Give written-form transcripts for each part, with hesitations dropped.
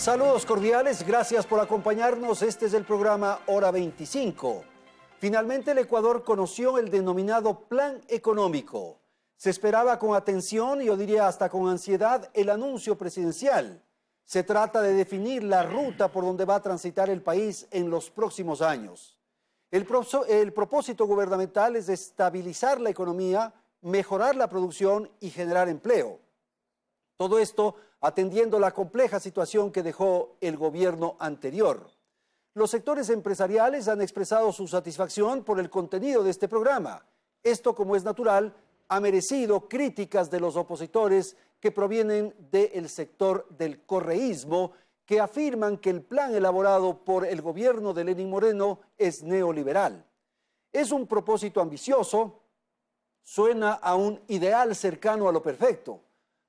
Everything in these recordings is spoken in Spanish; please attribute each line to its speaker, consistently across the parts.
Speaker 1: Saludos cordiales, gracias por acompañarnos. Este es el programa Hora 25. Finalmente el Ecuador conoció el denominado Plan Económico. Se esperaba con atención, y yo diría hasta con ansiedad, el anuncio presidencial. Se trata de definir la ruta por donde va a transitar el país en los próximos años. El propósito gubernamental es estabilizar la economía, mejorar la producción y generar empleo. Todo esto atendiendo la compleja situación que dejó el gobierno anterior. Los sectores empresariales han expresado su satisfacción por el contenido de este programa. Esto, como es natural, ha merecido críticas de los opositores que provienen del sector del correísmo, que afirman que el plan elaborado por el gobierno de Lenín Moreno es neoliberal. Es un propósito ambicioso, suena a un ideal cercano a lo perfecto.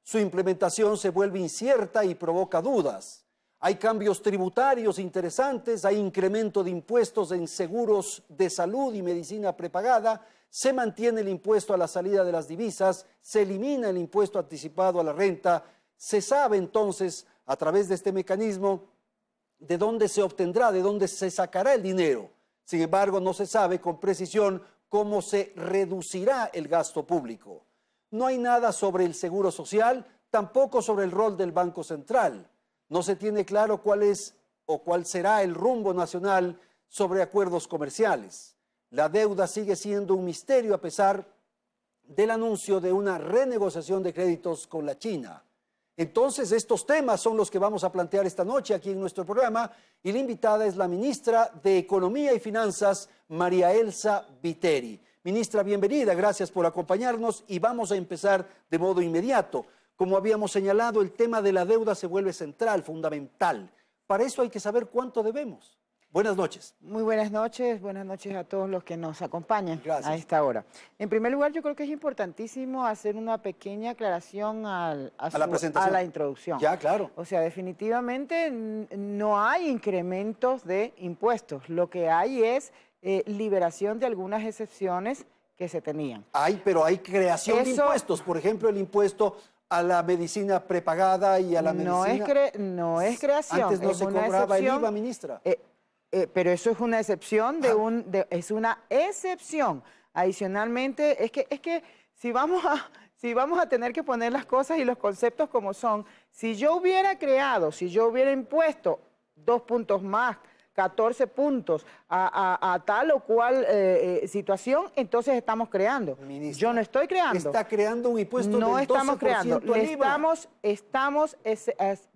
Speaker 1: Su implementación se vuelve incierta y provoca dudas. Hay cambios tributarios interesantes, hay incremento de impuestos en seguros de salud y medicina prepagada, se mantiene el impuesto a la salida de las divisas, se elimina el impuesto anticipado a la renta. Se sabe entonces, a través de este mecanismo, de dónde se obtendrá, de dónde se sacará el dinero. Sin embargo, no se sabe con precisión cómo se reducirá el gasto público. No hay nada sobre el seguro social, tampoco sobre el rol del Banco Central. No se tiene claro cuál es o cuál será el rumbo nacional sobre acuerdos comerciales. La deuda sigue siendo un misterio a pesar del anuncio de una renegociación de créditos con la China. Entonces, estos temas son los que vamos a plantear esta noche aquí en nuestro programa, y la invitada es la ministra de Economía y Finanzas, María Elsa Viteri. Ministra, bienvenida, gracias por acompañarnos y vamos a empezar de modo inmediato. Como habíamos señalado, el tema de la deuda se vuelve central, fundamental. Para eso hay que saber cuánto debemos. Buenas noches.
Speaker 2: Muy buenas noches a todos los que nos acompañan.
Speaker 1: Gracias.
Speaker 2: A esta hora. En primer lugar, yo creo que es importantísimo hacer una pequeña aclaración a la introducción.
Speaker 1: Ya, claro.
Speaker 2: O sea, definitivamente no hay incrementos de impuestos. Lo que hay es liberación de algunas excepciones que se tenían.
Speaker 1: Pero hay creación de impuestos, por ejemplo, el impuesto a la medicina prepagada y a la medicina...
Speaker 2: No es creación.
Speaker 1: Antes no se cobraba el IVA, ministra.
Speaker 2: Pero eso es una excepción es una excepción. Adicionalmente, es que si vamos a tener que poner las cosas y los conceptos como son, si yo hubiera impuesto 2 puntos más, 14 puntos a tal o cual situación, entonces estamos creando.
Speaker 1: Ministra,
Speaker 2: yo no estoy creando.
Speaker 1: Está creando un impuesto
Speaker 2: no
Speaker 1: del 12%
Speaker 2: estamos creando. Estamos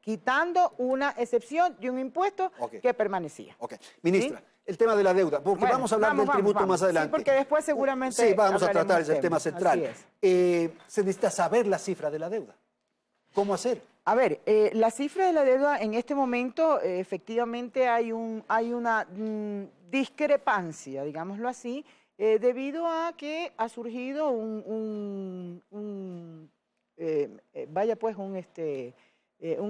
Speaker 2: quitando una excepción de un impuesto que permanecía.
Speaker 1: Ministra,
Speaker 2: ¿sí?
Speaker 1: El tema de la deuda, porque vamos a hablar del tributo más adelante.
Speaker 2: Sí, porque después seguramente
Speaker 1: sí, vamos a tratar ese tema central.
Speaker 2: Así es.
Speaker 1: Se necesita saber la cifra de la deuda. ¿Cómo hacer?
Speaker 2: A ver, la cifra de la deuda en este momento, efectivamente hay una discrepancia, digámoslo así, debido a que ha surgido un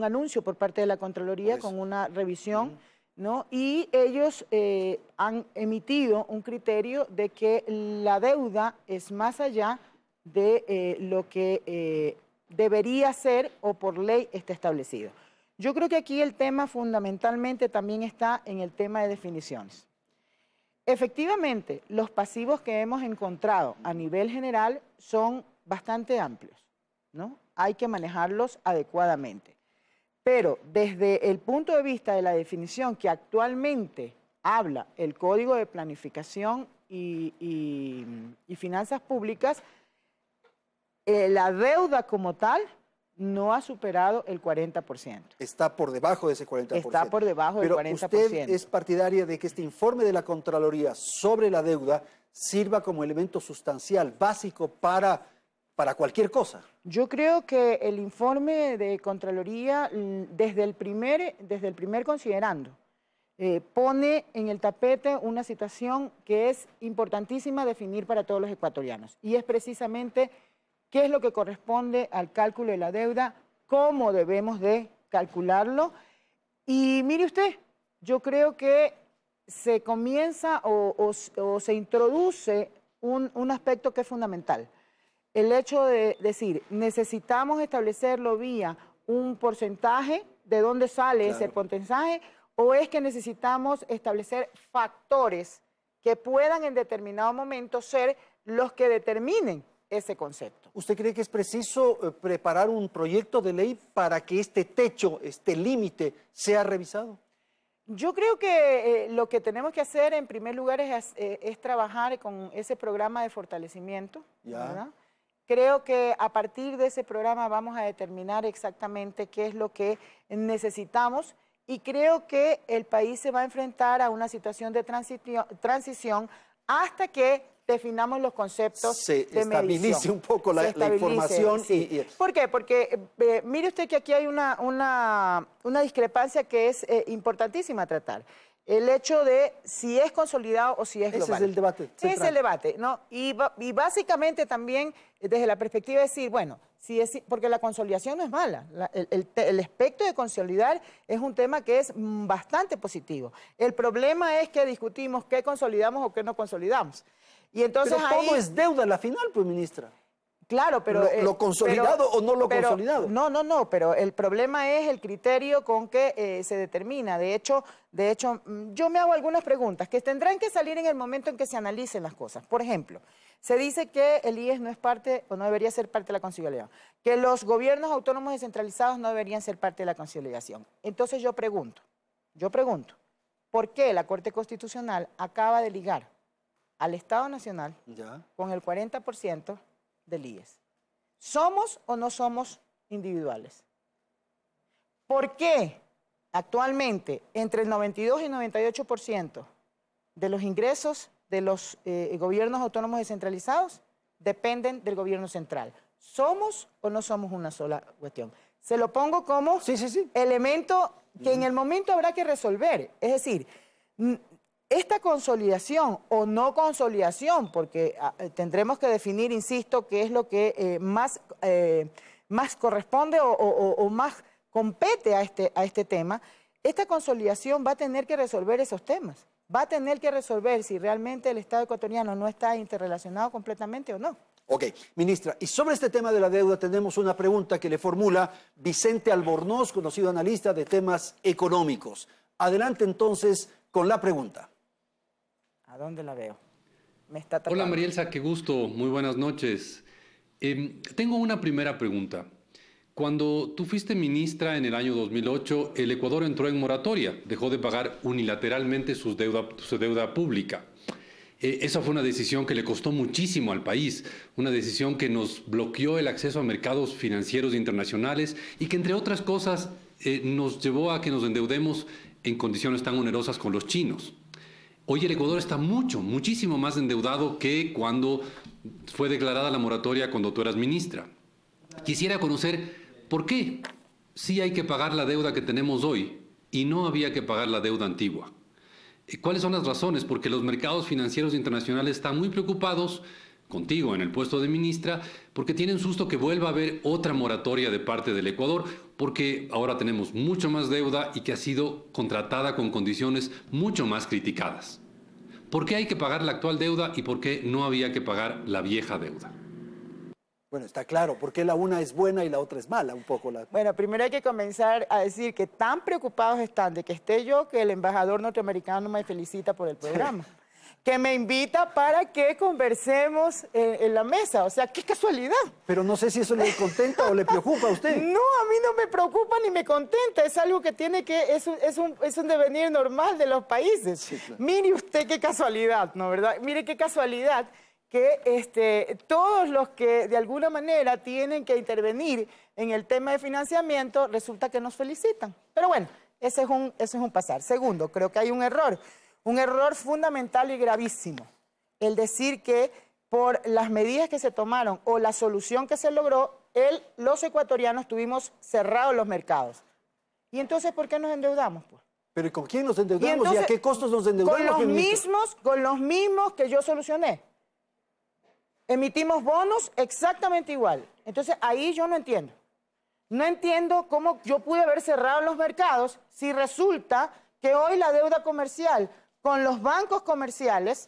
Speaker 2: anuncio por parte de la Contraloría con una revisión, ¿no? Y ellos han emitido un criterio de que la deuda es más allá de lo que debería ser o por ley está establecido. Yo creo que aquí el tema fundamentalmente también está en el tema de definiciones. Efectivamente, los pasivos que hemos encontrado a nivel general son bastante amplios, ¿no? Hay que manejarlos adecuadamente. Pero desde el punto de vista de la definición que actualmente habla el Código de Planificación y Finanzas Públicas, la deuda como tal no ha superado el 40%.
Speaker 1: Está por debajo de ese 40%.
Speaker 2: Está por debajo del 40%.
Speaker 1: Pero usted es partidaria de que este informe de la Contraloría sobre la deuda sirva como elemento sustancial, básico para cualquier cosa.
Speaker 2: Yo creo que el informe de Contraloría, desde el primer considerando, pone en el tapete una situación que es importantísima definir para todos los ecuatorianos. Y es precisamente qué es lo que corresponde al cálculo de la deuda, cómo debemos de calcularlo. Y mire usted, yo creo que se comienza o se introduce un aspecto que es fundamental. El hecho de decir, necesitamos establecerlo vía un porcentaje de dónde sale
Speaker 1: Claro.
Speaker 2: ese porcentaje, o es que necesitamos establecer factores que puedan en determinado momento ser los que determinen ese concepto.
Speaker 1: ¿Usted cree que es preciso preparar un proyecto de ley para que este techo, este límite, sea revisado?
Speaker 2: Yo creo que lo que tenemos que hacer en primer lugar es trabajar con ese programa de fortalecimiento,
Speaker 1: Ya.
Speaker 2: ¿verdad? Creo que a partir de ese programa vamos a determinar exactamente qué es lo que necesitamos y creo que el país se va a enfrentar a una situación de transición hasta que definamos los conceptos
Speaker 1: Se
Speaker 2: de
Speaker 1: estabilice
Speaker 2: medición.
Speaker 1: un poco la
Speaker 2: Se estabilice,
Speaker 1: información.
Speaker 2: sí. ¿Por qué? Porque mire usted que aquí hay una discrepancia que es importantísima a tratar. El hecho de si es consolidado o si es global.
Speaker 1: Ese es el debate central.
Speaker 2: Es el debate, ¿no? Y básicamente también desde la perspectiva de decir, bueno, si es, porque la consolidación no es mala. El aspecto de consolidar es un tema que es bastante positivo. El problema es que discutimos qué consolidamos o qué no consolidamos. Y entonces
Speaker 1: Pero todo es deuda a la final, pues, ministra.
Speaker 2: Claro, pero...
Speaker 1: ¿Lo consolidado o no lo consolidado?
Speaker 2: No, pero el problema es el criterio con que se determina. De hecho, yo me hago algunas preguntas que tendrán que salir en el momento en que se analicen las cosas. Por ejemplo, se dice que el IES no es parte o no debería ser parte de la consolidación, que los gobiernos autónomos descentralizados no deberían ser parte de la consolidación. Entonces yo pregunto, ¿por qué la Corte Constitucional acaba de ligar al Estado Nacional
Speaker 1: Ya.
Speaker 2: con el 40% del IES? ¿Somos o no somos individuales? ¿Por qué actualmente entre el 92 y 98% de los ingresos de los gobiernos autónomos descentralizados dependen del gobierno central? ¿Somos o no somos una sola cuestión? Se lo pongo como elemento que en el momento habrá que resolver. Es decir, esta consolidación o no consolidación, porque tendremos que definir, insisto, qué es lo que más corresponde o más compete a este tema, esta consolidación va a tener que resolver esos temas. Va a tener que resolver si realmente el Estado ecuatoriano no está interrelacionado completamente o no.
Speaker 1: Ok, ministra, y sobre este tema de la deuda tenemos una pregunta que le formula Vicente Albornoz, conocido analista de temas económicos. Adelante entonces con la pregunta.
Speaker 2: ¿A dónde la veo? Me está tapando.
Speaker 3: Hola Marielsa, qué gusto, muy buenas noches. Tengo una primera pregunta. Cuando tú fuiste ministra en el año 2008, el Ecuador entró en moratoria, dejó de pagar unilateralmente su deuda pública. Esa fue una decisión que le costó muchísimo al país, una decisión que nos bloqueó el acceso a mercados financieros internacionales y que, entre otras cosas, nos llevó a que nos endeudemos en condiciones tan onerosas con los chinos. Hoy el Ecuador está muchísimo más endeudado que cuando fue declarada la moratoria cuando tú eras ministra. Quisiera conocer por qué sí hay que pagar la deuda que tenemos hoy y no había que pagar la deuda antigua. ¿Cuáles son las razones? Porque los mercados financieros internacionales están muy preocupados contigo en el puesto de ministra porque tienen susto que vuelva a haber otra moratoria de parte del Ecuador porque ahora tenemos mucho más deuda y que ha sido contratada con condiciones mucho más criticadas. ¿Por qué hay que pagar la actual deuda y por qué no había que pagar la vieja deuda?
Speaker 1: Bueno, está claro, porque la una es buena y la otra es mala, un poco.
Speaker 2: Bueno, primero hay que comenzar a decir que tan preocupados están de que esté yo que el embajador norteamericano me felicita por el programa. Que me invita para que conversemos en la mesa. O sea, qué casualidad.
Speaker 1: Pero no sé si eso le contenta o le preocupa a usted.
Speaker 2: No, a mí no me preocupa ni me contenta. Es algo que tiene que, es un devenir normal de los países.
Speaker 1: Sí, claro.
Speaker 2: Mire usted qué casualidad, ¿no, verdad? Mire qué casualidad que todos los que de alguna manera tienen que intervenir en el tema de financiamiento, resulta que nos felicitan. Pero bueno, ese es un pasar. Segundo, creo que hay un error fundamental y gravísimo, el decir que por las medidas que se tomaron o la solución que se logró, los ecuatorianos tuvimos cerrados los mercados. ¿Y entonces por qué nos endeudamos? Pues?
Speaker 1: ¿Pero ¿y con quién nos endeudamos?
Speaker 2: Entonces,
Speaker 1: ¿Y a qué costos nos endeudamos?
Speaker 2: Con los mismos que yo solucioné. Emitimos bonos exactamente igual. Entonces ahí yo no entiendo. No entiendo cómo yo pude haber cerrado los mercados si resulta que hoy la deuda comercial con los bancos comerciales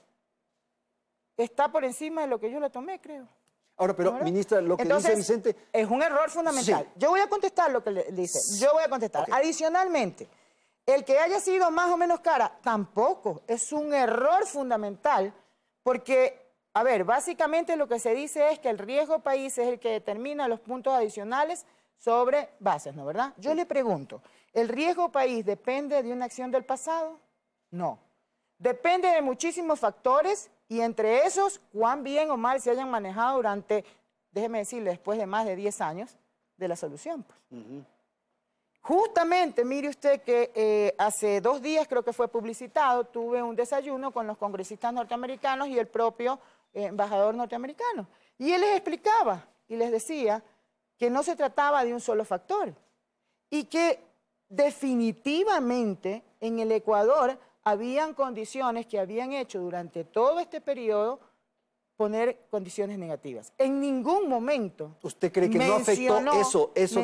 Speaker 2: está por encima de lo que yo le tomé, creo.
Speaker 1: Ahora, pero,
Speaker 2: ¿verdad?
Speaker 1: ministra, lo que
Speaker 2: Entonces,
Speaker 1: dice Vicente...
Speaker 2: es un error fundamental.
Speaker 1: Sí.
Speaker 2: Yo voy a contestar lo que le dice. Yo voy a contestar.
Speaker 1: Ok.
Speaker 2: Adicionalmente, el que haya sido más o menos cara, tampoco es un error fundamental, porque, a ver, básicamente lo que se dice es que el riesgo país es el que determina los puntos adicionales sobre bases, ¿no, verdad? Yo le pregunto, ¿el riesgo país depende de una acción del pasado? No. Depende de muchísimos factores y entre esos, cuán bien o mal se hayan manejado durante, déjeme decirle, después de más de 10 años de la solución. Pues. Justamente, mire usted que hace 2 días creo que fue publicitado, tuve un desayuno con los congresistas norteamericanos y el propio embajador norteamericano. Y él les explicaba y les decía que no se trataba de un solo factor y que definitivamente en el Ecuador habían condiciones que habían hecho durante todo este periodo poner condiciones negativas. En ningún momento
Speaker 1: ¿Usted cree que no afectó eso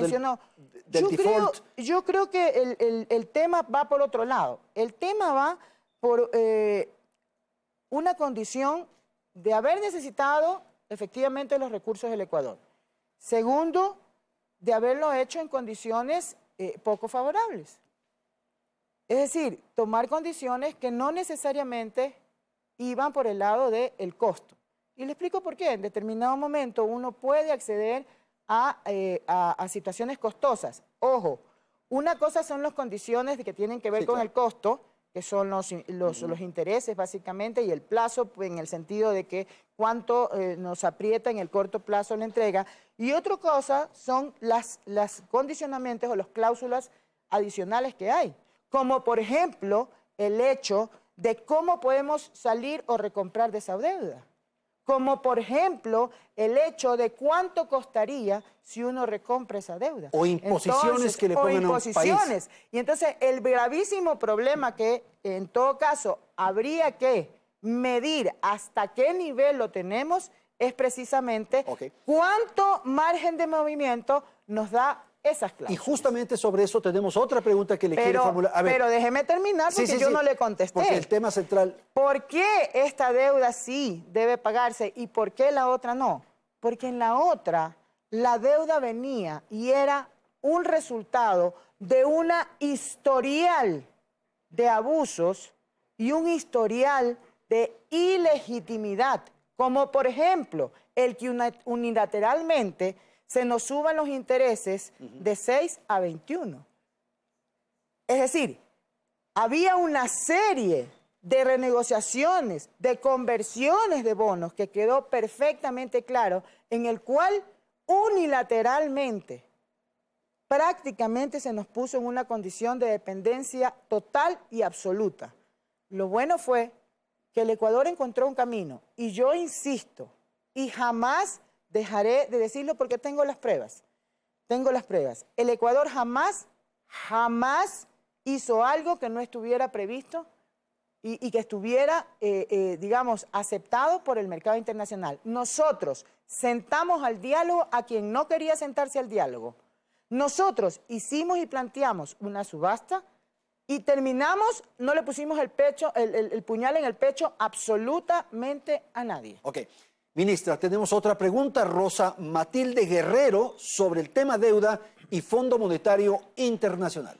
Speaker 1: del default?
Speaker 2: Yo creo que el tema va por otro lado. El tema va por una condición de haber necesitado efectivamente los recursos del Ecuador. Segundo, de haberlo hecho en condiciones poco favorables. Es decir, tomar condiciones que no necesariamente iban por el lado del costo. Y le explico por qué. En determinado momento uno puede acceder a situaciones costosas. Ojo, una cosa son las condiciones que tienen que ver con el costo, que son los intereses básicamente, y el plazo en el sentido de que cuánto nos aprieta en el corto plazo la entrega. Y otra cosa son las condicionamientos o las cláusulas adicionales que hay. Como por ejemplo el hecho de cómo podemos salir o recomprar de esa deuda. Como por ejemplo el hecho de cuánto costaría si uno recompra esa deuda.
Speaker 1: O imposiciones que le pongan a un país.
Speaker 2: Y entonces el gravísimo problema que en todo caso habría que medir hasta qué nivel lo tenemos es precisamente cuánto margen de movimiento nos da esas cláusulas.
Speaker 1: Y justamente sobre eso tenemos otra pregunta que le quiero formular. A ver,
Speaker 2: pero déjeme terminar porque yo no le contesté.
Speaker 1: Porque el tema central...
Speaker 2: ¿Por qué esta deuda sí debe pagarse y por qué la otra no? Porque en la otra la deuda venía y era un resultado de una historial de abusos y un historial de ilegitimidad, como por ejemplo el que unilateralmente se nos suban los intereses de 6 a 21. Es decir, había una serie de renegociaciones, de conversiones de bonos que quedó perfectamente claro, en el cual unilateralmente prácticamente se nos puso en una condición de dependencia total y absoluta. Lo bueno fue que el Ecuador encontró un camino y yo insisto y jamás dejaré de decirlo porque tengo las pruebas. Tengo las pruebas. El Ecuador jamás hizo algo que no estuviera previsto y que estuviera, digamos, aceptado por el mercado internacional. Nosotros sentamos al diálogo a quien no quería sentarse al diálogo. Nosotros hicimos y planteamos una subasta y terminamos, no le pusimos el puñal en el pecho absolutamente a nadie.
Speaker 1: Ok. Ministra, tenemos otra pregunta. Rosa Matilde Guerrero sobre el tema deuda y Fondo Monetario Internacional.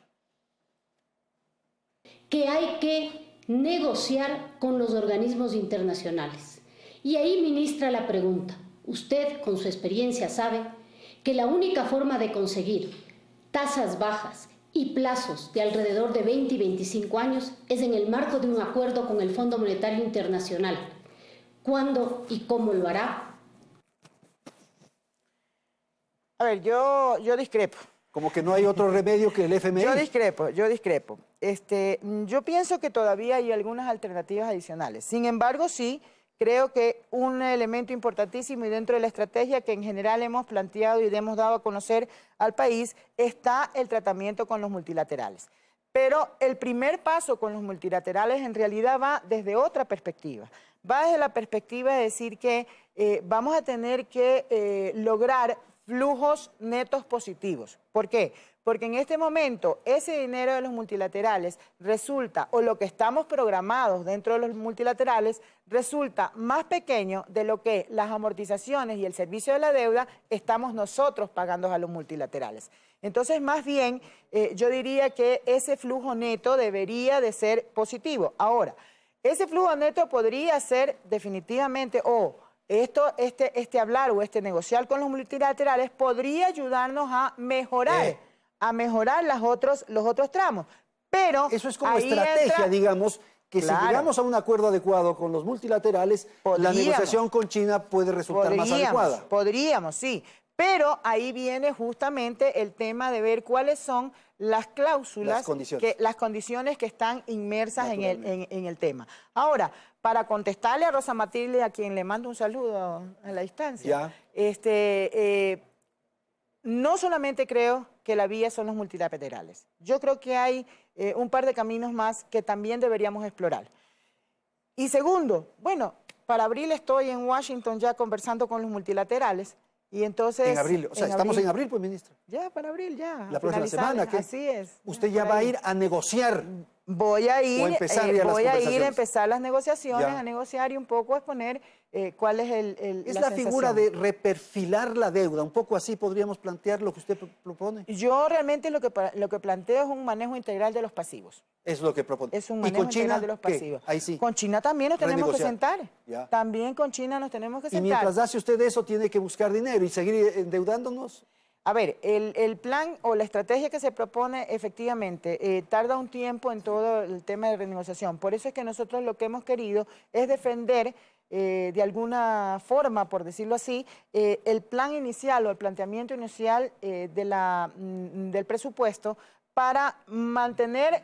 Speaker 4: Que hay que negociar con los organismos internacionales. Y ahí, ministra, la pregunta. Usted, con su experiencia, sabe que la única forma de conseguir tasas bajas y plazos de alrededor de 20 y 25 años es en el marco de un acuerdo con el Fondo Monetario Internacional. ¿Cuándo y cómo lo hará?
Speaker 2: A ver, yo discrepo.
Speaker 1: Como que no hay otro remedio que el FMI.
Speaker 2: Yo discrepo. Yo pienso que todavía hay algunas alternativas adicionales. Sin embargo, sí, creo que un elemento importantísimo y dentro de la estrategia que en general hemos planteado y hemos dado a conocer al país está el tratamiento con los multilaterales. Pero el primer paso con los multilaterales en realidad va desde otra perspectiva. Va desde la perspectiva de decir que vamos a tener que lograr flujos netos positivos. ¿Por qué? Porque en este momento ese dinero de los multilaterales resulta, o lo que estamos programados dentro de los multilaterales, resulta más pequeño de lo que las amortizaciones y el servicio de la deuda estamos nosotros pagando a los multilaterales. Entonces, más bien, yo diría que ese flujo neto debería de ser positivo. Ahora, ese flujo neto podría ser definitivamente, este hablar o este negociar con los multilaterales podría ayudarnos a mejorar los otros tramos. Pero
Speaker 1: eso es como estrategia, digamos, que si llegamos a un acuerdo adecuado con los multilaterales, la negociación con China puede resultar más adecuada.
Speaker 2: Podríamos, sí. Pero ahí viene justamente el tema de ver cuáles son las cláusulas, las condiciones que están inmersas en el tema. Ahora, para contestarle a Rosa Matilde, a quien le mando un saludo a la distancia, no solamente creo que la vía son los multilaterales. Yo creo que hay un par de caminos más que también deberíamos explorar. Y segundo, bueno, para abril estoy en Washington ya conversando con los multilaterales. Y entonces,
Speaker 1: en abril, o sea, estamos en abril, pues, ministra.
Speaker 2: Ya, para abril, ya.
Speaker 1: La próxima semana, ¿qué?
Speaker 2: Así es.
Speaker 1: Usted ya va a ir a negociar.
Speaker 2: Voy a ir,
Speaker 1: voy a ir a
Speaker 2: empezar las negociaciones, a negociar y un poco a exponer cuál es
Speaker 1: la figura de reperfilar la deuda, un poco así podríamos plantear lo que usted propone.
Speaker 2: Yo realmente lo que planteo es un manejo integral de los pasivos.
Speaker 1: Es lo que propone.
Speaker 2: Es un manejo integral de los pasivos.
Speaker 1: Ahí sí.
Speaker 2: Con China también nos tenemos que sentar.
Speaker 1: Ya.
Speaker 2: También con China nos tenemos que sentar.
Speaker 1: Y mientras hace usted eso, tiene que buscar dinero y seguir endeudándonos.
Speaker 2: A ver, el plan o la estrategia que se propone efectivamente tarda un tiempo en todo el tema de renegociación. Por eso es que nosotros lo que hemos querido es defender de alguna forma, por decirlo así, el plan inicial o el planteamiento inicial del presupuesto para mantener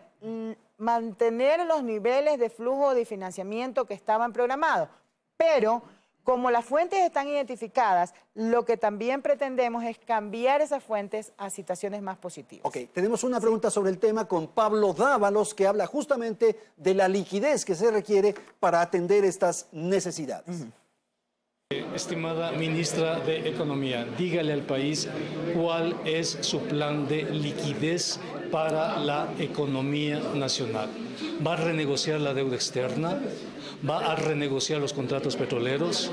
Speaker 2: los niveles de flujo de financiamiento que estaban programados. Pero como las fuentes están identificadas, lo que también pretendemos es cambiar esas fuentes a situaciones más positivas.
Speaker 1: Ok, tenemos una pregunta sobre el tema con Pablo Dávalos, que habla justamente de la liquidez que se requiere para atender estas necesidades.
Speaker 5: Estimada ministra de Economía, dígale al país cuál es su plan de liquidez para la economía nacional. ¿Va a renegociar la deuda externa? ¿Va a renegociar los contratos petroleros?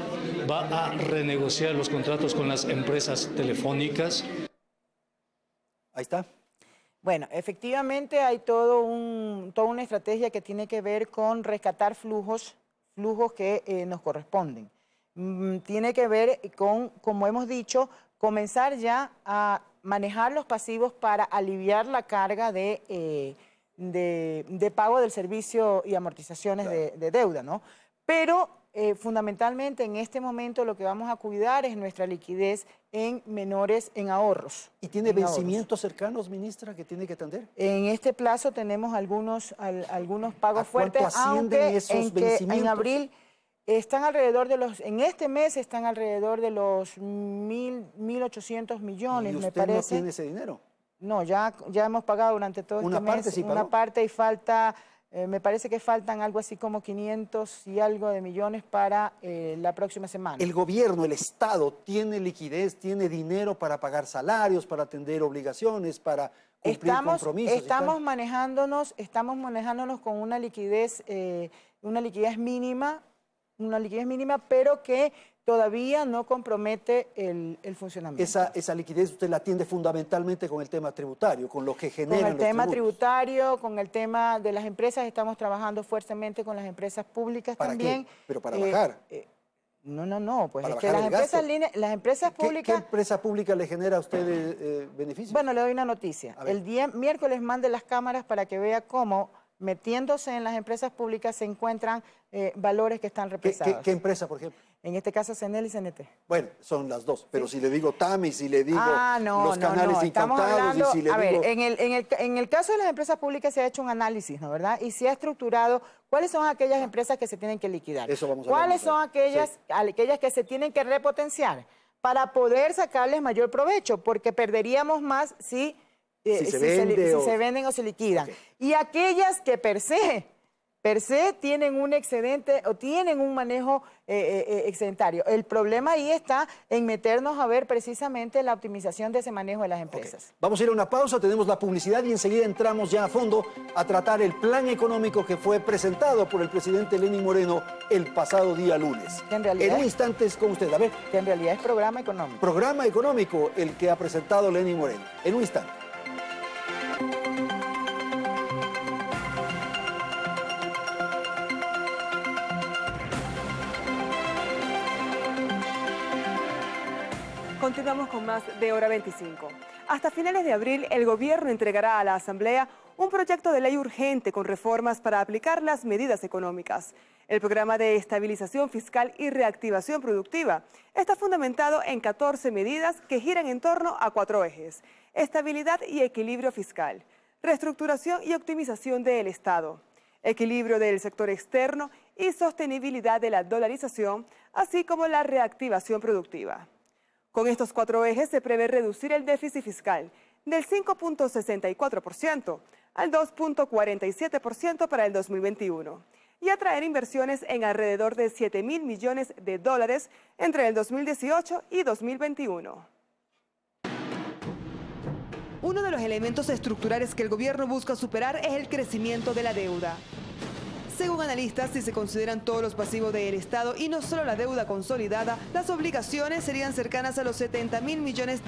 Speaker 5: ¿Va a renegociar los contratos con las empresas telefónicas?
Speaker 1: Ahí está.
Speaker 2: Bueno, efectivamente hay toda una estrategia que tiene que ver con rescatar flujos que nos corresponden. Tiene que ver con, como hemos dicho, comenzar ya a manejar los pasivos para aliviar la carga de pago del servicio y amortizaciones de deuda, ¿no? Pero fundamentalmente en este momento lo que vamos a cuidar es nuestra liquidez en ahorros.
Speaker 1: ¿Y tiene vencimientos cercanos, ministra, que tiene que atender?
Speaker 2: En este plazo tenemos algunos pagos fuertes,
Speaker 1: aunque esos vencimientos?
Speaker 2: En abril están alrededor de en este mes están alrededor de los 1.800 millones, me parece.
Speaker 1: ¿Y usted no tiene ese dinero?
Speaker 2: No, ya hemos pagado durante todo este mes.
Speaker 1: Una parte sí pagó.
Speaker 2: Una parte y falta, me parece que faltan algo así como 500 y algo de millones para la próxima semana.
Speaker 1: ¿El gobierno, el Estado, tiene liquidez, tiene dinero para pagar salarios, para atender obligaciones, para cumplir compromisos?
Speaker 2: Estamos manejándonos con una liquidez mínima, pero que todavía no compromete el funcionamiento.
Speaker 1: Esa liquidez usted la atiende fundamentalmente con el tema tributario, con lo que generan los tributos.
Speaker 2: Con el tema tributario, con el tema de las empresas, estamos trabajando fuertemente con las empresas públicas también.
Speaker 1: ¿Para qué? ¿Pero para bajar?
Speaker 2: No, pues
Speaker 1: ¿Para
Speaker 2: es que las empresas públicas...
Speaker 1: ¿Qué empresa pública le genera a usted beneficios?
Speaker 2: Bueno, le doy una noticia. El día miércoles mande las cámaras para que vea cómo, metiéndose en las empresas públicas, se encuentran valores que están represados.
Speaker 1: ¿Qué empresa, por ejemplo?
Speaker 2: En este caso, CNEL y CNT.
Speaker 1: Bueno, son las dos, pero si le digo TAMI, si le digo
Speaker 2: los
Speaker 1: canales incautados, y si le digo...
Speaker 2: En el caso de las empresas públicas se ha hecho un análisis, ¿no verdad? Y se ha estructurado cuáles son aquellas empresas que se tienen que liquidar.
Speaker 1: Eso vamos a
Speaker 2: ¿Cuáles son aquellas que se tienen que repotenciar para poder sacarles mayor provecho? Porque perderíamos más si se venden o se liquidan. Okay. Y aquellas que per se per se tienen un excedente o tienen un manejo excedentario. El problema ahí está en meternos a ver precisamente la optimización de ese manejo de las empresas.
Speaker 1: Okay. Vamos a ir a una pausa, tenemos la publicidad y enseguida entramos ya a fondo a tratar el plan económico que fue presentado por el presidente Lenín Moreno el pasado día lunes. En un instante es con usted, a ver.
Speaker 2: Que en realidad es programa económico.
Speaker 1: Programa económico el que ha presentado Lenín Moreno. En un instante.
Speaker 6: Continuamos con más de Hora 25. Hasta finales de abril, el gobierno entregará a la Asamblea un proyecto de ley urgente con reformas para aplicar las medidas económicas. El programa de estabilización fiscal y reactivación productiva está fundamentado en 14 medidas que giran en torno a 4 ejes: estabilidad y equilibrio fiscal, reestructuración y optimización del Estado, equilibrio del sector externo y sostenibilidad de la dolarización, así como la reactivación productiva. Con estos 4 ejes se prevé reducir el déficit fiscal del 5.64% al 2.47% para el 2021 y atraer inversiones en alrededor de $7.000 millones entre el 2018 y 2021. Uno de los elementos estructurales que el gobierno busca superar es el crecimiento de la deuda. Según analistas, si se consideran todos los pasivos del Estado y no solo la deuda consolidada, las obligaciones serían cercanas a los $70.000 millones.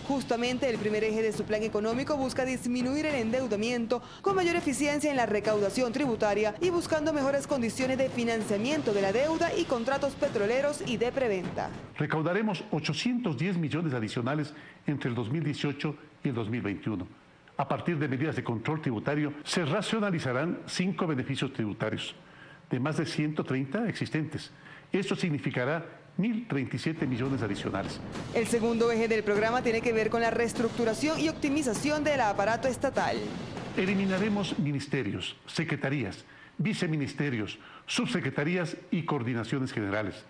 Speaker 6: Justamente el primer eje de su plan económico busca disminuir el endeudamiento con mayor eficiencia en la recaudación tributaria y buscando mejores condiciones de financiamiento de la deuda y contratos petroleros y de preventa.
Speaker 7: Recaudaremos 810 millones adicionales entre el 2018 y el 2021. A partir de medidas de control tributario, se racionalizarán 5 beneficios tributarios, de más de 130 existentes. Esto significará 1.037 millones adicionales.
Speaker 6: El segundo eje del programa tiene que ver con la reestructuración y optimización del aparato estatal.
Speaker 7: Eliminaremos ministerios, secretarías, viceministerios, subsecretarías y coordinaciones generales.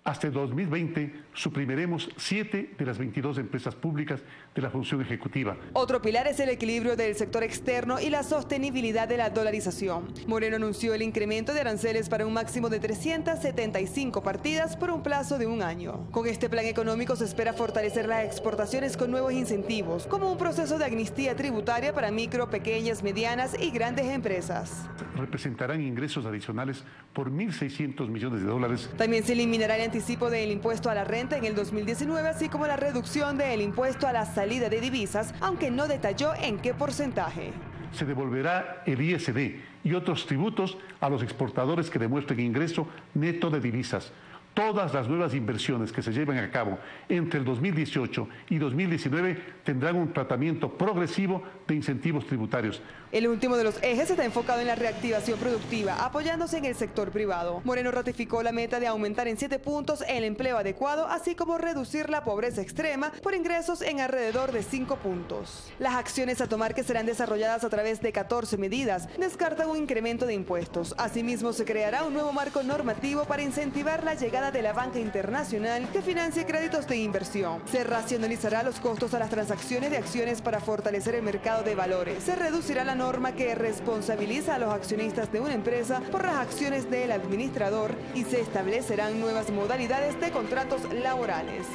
Speaker 7: Hasta el 2020 suprimiremos 7 de las 22 empresas públicas de la función ejecutiva.
Speaker 6: Otro pilar es el equilibrio del sector externo y la sostenibilidad de la dolarización. Moreno anunció el incremento de aranceles para un máximo de 375 partidas por un plazo de un año. Con este plan económico se espera fortalecer las exportaciones con nuevos incentivos, como un proceso de amnistía tributaria para micro, pequeñas, medianas y grandes empresas.
Speaker 7: Representarán ingresos adicionales por $1.600 millones.
Speaker 6: También se eliminará el anticipo del impuesto a la renta en el 2019, así como la reducción del impuesto a la salida de divisas, aunque no detalló en qué porcentaje.
Speaker 7: Se devolverá el ISD y otros tributos a los exportadores que demuestren ingreso neto de divisas. Todas las nuevas inversiones que se lleven a cabo entre el 2018 y 2019 tendrán un tratamiento progresivo de incentivos tributarios.
Speaker 6: El último de los ejes está enfocado en la reactivación productiva, apoyándose en el sector privado. Moreno ratificó la meta de aumentar en 7 puntos el empleo adecuado, así como reducir la pobreza extrema por ingresos en alrededor de 5 puntos. Las acciones a tomar, que serán desarrolladas a través de 14 medidas, descartan un incremento de impuestos. Asimismo, se creará un nuevo marco normativo para incentivar la llegada de la banca internacional que financie créditos de inversión. Se racionalizará los costos a las transacciones de acciones para fortalecer el mercado de valores. Se reducirá la norma que responsabiliza a los accionistas de una empresa por las acciones del administrador y se establecerán nuevas modalidades de contratos laborales.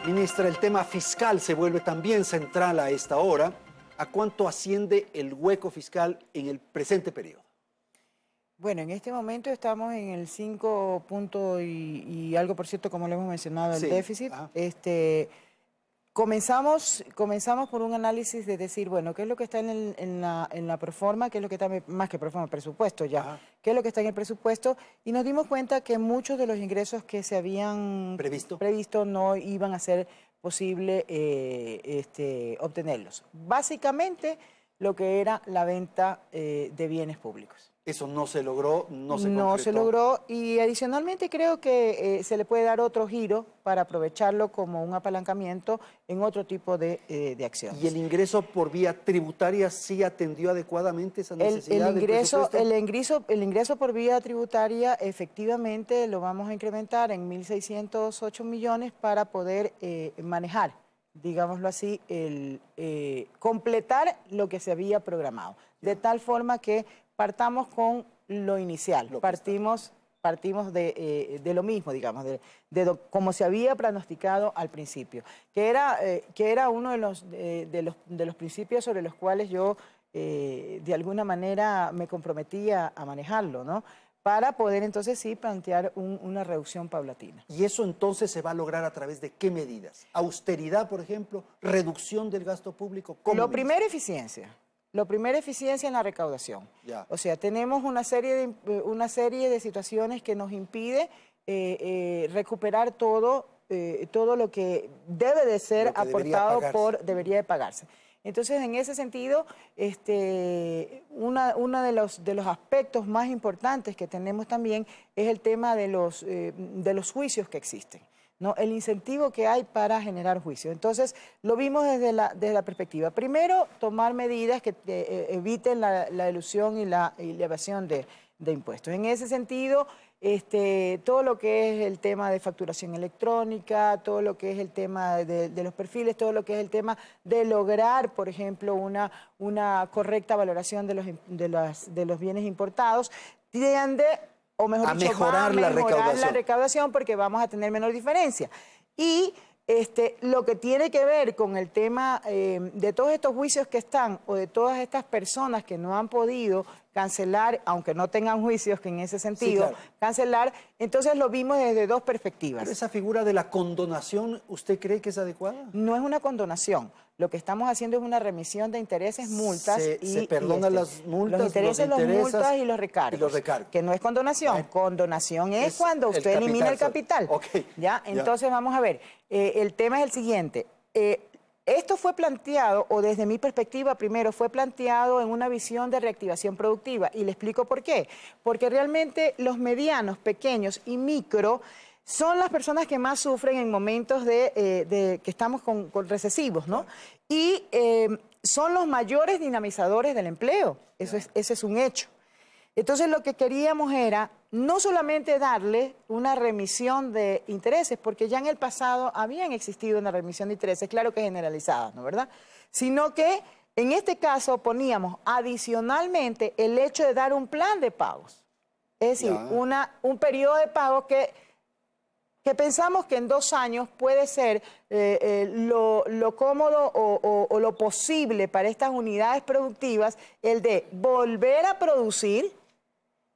Speaker 1: Ministra, el tema fiscal se vuelve también central a esta hora. ¿A cuánto asciende el hueco fiscal en el presente periodo?
Speaker 2: Bueno, en este momento estamos en el 5 punto y algo por ciento, como lo hemos mencionado, el déficit. Comenzamos por un análisis de decir, bueno, ¿qué es lo que está en la proforma? ¿Qué es lo que está, más que proforma, presupuesto ya? ¿Qué es lo que está en el presupuesto? Y nos dimos cuenta que muchos de los ingresos que se habían previsto no iban a ser posible obtenerlos. Básicamente, lo que era la venta de bienes públicos.
Speaker 1: Eso no se logró, no se concretó.
Speaker 2: No se logró, y adicionalmente creo que se le puede dar otro giro para aprovecharlo como un apalancamiento en otro tipo de acciones.
Speaker 1: ¿Y el ingreso por vía tributaria sí atendió adecuadamente esa necesidad del presupuesto?
Speaker 2: El ingreso por vía tributaria efectivamente lo vamos a incrementar en 1.608 millones para poder manejar digámoslo así, completar lo que se había programado. De tal forma que partamos con lo inicial, partimos de lo mismo, digamos, como se había pronosticado al principio, que era uno de los principios sobre los cuales yo de alguna manera me comprometía a manejarlo, ¿no? Para poder entonces sí plantear una reducción paulatina.
Speaker 1: ¿Y eso entonces se va a lograr a través de qué medidas? ¿Austeridad, por ejemplo? ¿Reducción del gasto público?
Speaker 2: Lo primero, eficiencia. Lo primero, eficiencia en la recaudación.
Speaker 1: Ya.
Speaker 2: O sea, tenemos una serie de situaciones que nos impide recuperar todo lo que debe de ser aportado debería de pagarse. Entonces, en ese sentido, uno de los aspectos más importantes que tenemos también es el tema de los juicios que existen, ¿no? El incentivo que hay para generar juicios. Entonces, lo vimos desde la perspectiva. Primero, tomar medidas que eviten la elusión y la evasión de impuestos. En ese sentido, todo lo que es el tema de facturación electrónica, todo lo que es el tema de los perfiles, todo lo que es el tema de lograr, por ejemplo, una correcta valoración de los bienes importados, tiende, o mejor dicho, va a mejorar la recaudación porque vamos a tener menor diferencia. Y lo que tiene que ver con el tema de todos estos juicios que están o de todas estas personas que no han podido cancelar, aunque no tengan juicios, que en ese sentido, sí, claro, cancelar, entonces lo vimos desde dos perspectivas.
Speaker 1: ¿Pero esa figura de la condonación, usted cree que es adecuada?
Speaker 2: No es una condonación. Lo que estamos haciendo es una remisión de intereses, multas
Speaker 1: se perdonan las multas,
Speaker 2: los intereses, las multas y los recargos. Que no es condonación. Condonación es cuando usted elimina el capital.
Speaker 1: Okay.
Speaker 2: ¿Ya? Entonces vamos a ver. El tema es el siguiente. Esto fue planteado, o desde mi perspectiva primero, fue planteado en una visión de reactivación productiva. Y le explico por qué. Porque realmente los medianos, pequeños y micro son las personas que más sufren en momentos que estamos con recesivos, ¿no? Y son los mayores dinamizadores del empleo. Ese es un hecho. Entonces lo que queríamos era no solamente darle una remisión de intereses, porque ya en el pasado habían existido una remisión de intereses, claro que generalizada, ¿no, verdad? Sino que en este caso poníamos adicionalmente el hecho de dar un plan de pagos. Es decir, un periodo de pago que pensamos que en 2 años puede ser lo cómodo o lo posible para estas unidades productivas, el de volver a producir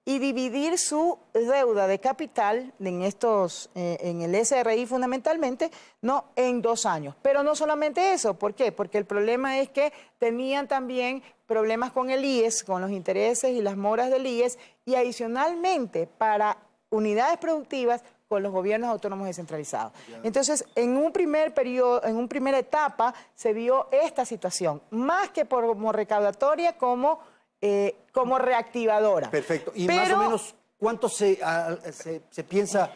Speaker 2: y dividir su deuda de capital en el SRI fundamentalmente, ¿no?, en 2 años. Pero no solamente eso, ¿por qué? Porque el problema es que tenían también problemas con el IES, con los intereses y las moras del IES, y adicionalmente para unidades productivas con los gobiernos autónomos descentralizados. Entonces, en un primer periodo, en una primera etapa, se vio esta situación, más que como recaudatoria, como reactivadora.
Speaker 1: Perfecto. ¿Y más o menos cuánto se piensa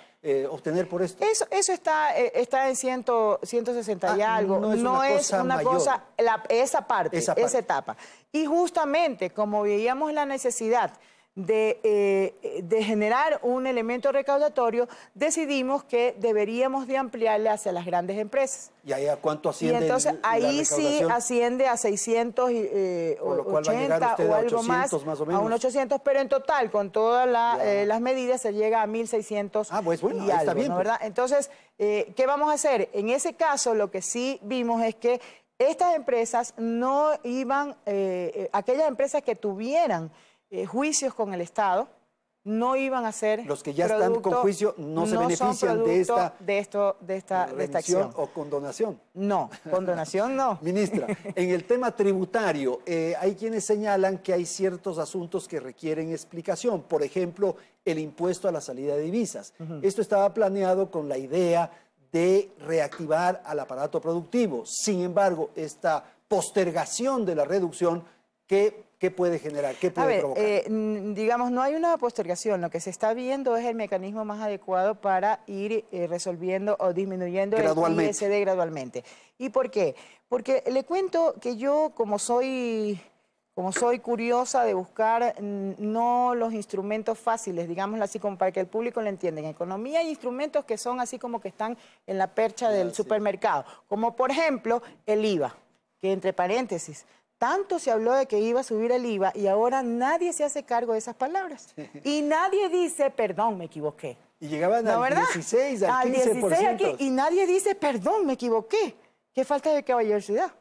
Speaker 1: obtener por esto?
Speaker 2: Eso está en 160 y algo. No es una cosa esa etapa. Y justamente, como veíamos la necesidad de generar un elemento recaudatorio, decidimos que deberíamos de ampliarle hacia las grandes empresas.
Speaker 1: ¿Y ahí a cuánto asciende?
Speaker 2: Y entonces ahí sí asciende a 680 o algo más o menos. A un 800, pero en total, con todas las medidas, se llega a 1.600
Speaker 1: bueno,
Speaker 2: y algo,
Speaker 1: está bien,
Speaker 2: ¿no, verdad? Entonces, ¿qué vamos a hacer? En ese caso, lo que sí vimos es que estas empresas no iban, aquellas empresas que tuvieran juicios con el Estado, no iban a ser
Speaker 1: los que ya están con juicio no se benefician de esta
Speaker 2: acción
Speaker 1: o condonación.
Speaker 2: No, condonación no.
Speaker 1: Ministra, en el tema tributario, hay quienes señalan que hay ciertos asuntos que requieren explicación. Por ejemplo, el impuesto a la salida de divisas. Esto estaba planeado con la idea de reactivar al aparato productivo. Sin embargo, esta postergación de la reducción, ¿qué puede generar? ¿Qué puede provocar?
Speaker 2: Digamos, no hay una postergación. Lo que se está viendo es el mecanismo más adecuado para ir resolviendo o disminuyendo el ISD gradualmente. ¿Y por qué? Porque le cuento que yo, como soy como soy curiosa de buscar no los instrumentos fáciles, digámoslo así, como para que el público lo entienda. En economía hay instrumentos que son así como que están en la percha del supermercado, como por ejemplo el IVA, que entre paréntesis, tanto se habló de que iba a subir el IVA y ahora nadie se hace cargo de esas palabras. Y nadie dice, perdón, me equivoqué.
Speaker 1: Y llegaban al 16, al 15%.
Speaker 2: 16 aquí, y nadie dice, perdón, me equivoqué. Qué falta de caballerosidad.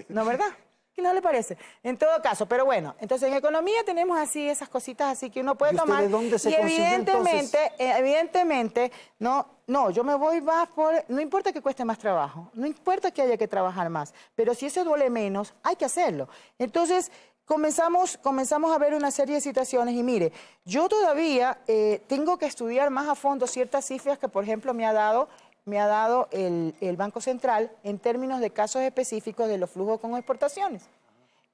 Speaker 2: ¿No, verdad? ¿Qué no le parece? En todo caso, pero bueno, entonces en economía tenemos así esas cositas así que uno puede tomar.
Speaker 1: ¿De dónde se
Speaker 2: y evidentemente, no, yo me voy más por, no importa que cueste más trabajo, no importa que haya que trabajar más, pero si eso duele menos, hay que hacerlo. Entonces, comenzamos a ver una serie de situaciones y mire, yo todavía tengo que estudiar más a fondo ciertas cifras que, por ejemplo, me ha dado el Banco Central en términos de casos específicos de los flujos con exportaciones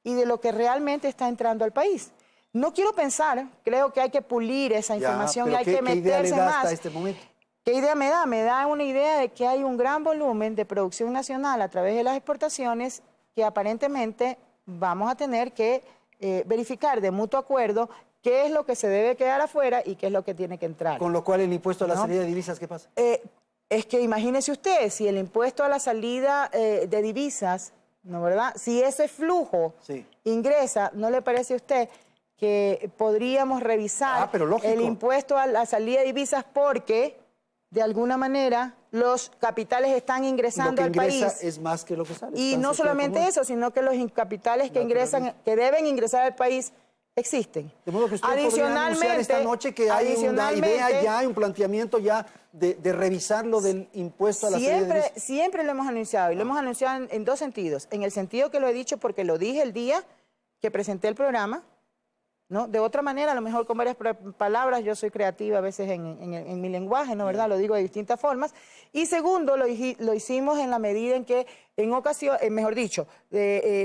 Speaker 2: y de lo que realmente está entrando al país. No quiero pensar, creo que hay que pulir esa información y hay que meterse
Speaker 1: ¿qué idea le da
Speaker 2: más.
Speaker 1: hasta este momento?
Speaker 2: ¿Qué idea me da? Me da una idea de que hay un gran volumen de producción nacional a través de las exportaciones que aparentemente vamos a tener que verificar de mutuo acuerdo qué es lo que se debe quedar afuera y qué es lo que tiene que entrar.
Speaker 1: Con lo cual el impuesto a la salida de divisas, ¿qué pasa?
Speaker 2: Es que imagínese usted, si el impuesto a la salida de divisas, ¿no, verdad? Si ese flujo ingresa, ¿no le parece a usted que podríamos revisar el impuesto a la salida de divisas porque, de alguna manera, los capitales están ingresando al país?
Speaker 1: Lo que ingresa es más que lo que sale.
Speaker 2: Y no solamente eso, sino que los capitales que ingresan, que deben ingresar al país, existen.
Speaker 1: De modo que usted podría anunciar esta noche que hay una idea ya, hay un planteamiento ya de revisar lo del impuesto a la salida de divisas.
Speaker 2: Siempre lo hemos anunciado, y lo hemos anunciado en dos sentidos. En el sentido que lo he dicho porque lo dije el día que presenté el programa, ¿no? De otra manera, a lo mejor con varias palabras, yo soy creativa a veces en mi lenguaje, ¿no, verdad? Lo digo de distintas formas. Y segundo, lo hicimos en la medida en que, en ocasión, mejor dicho,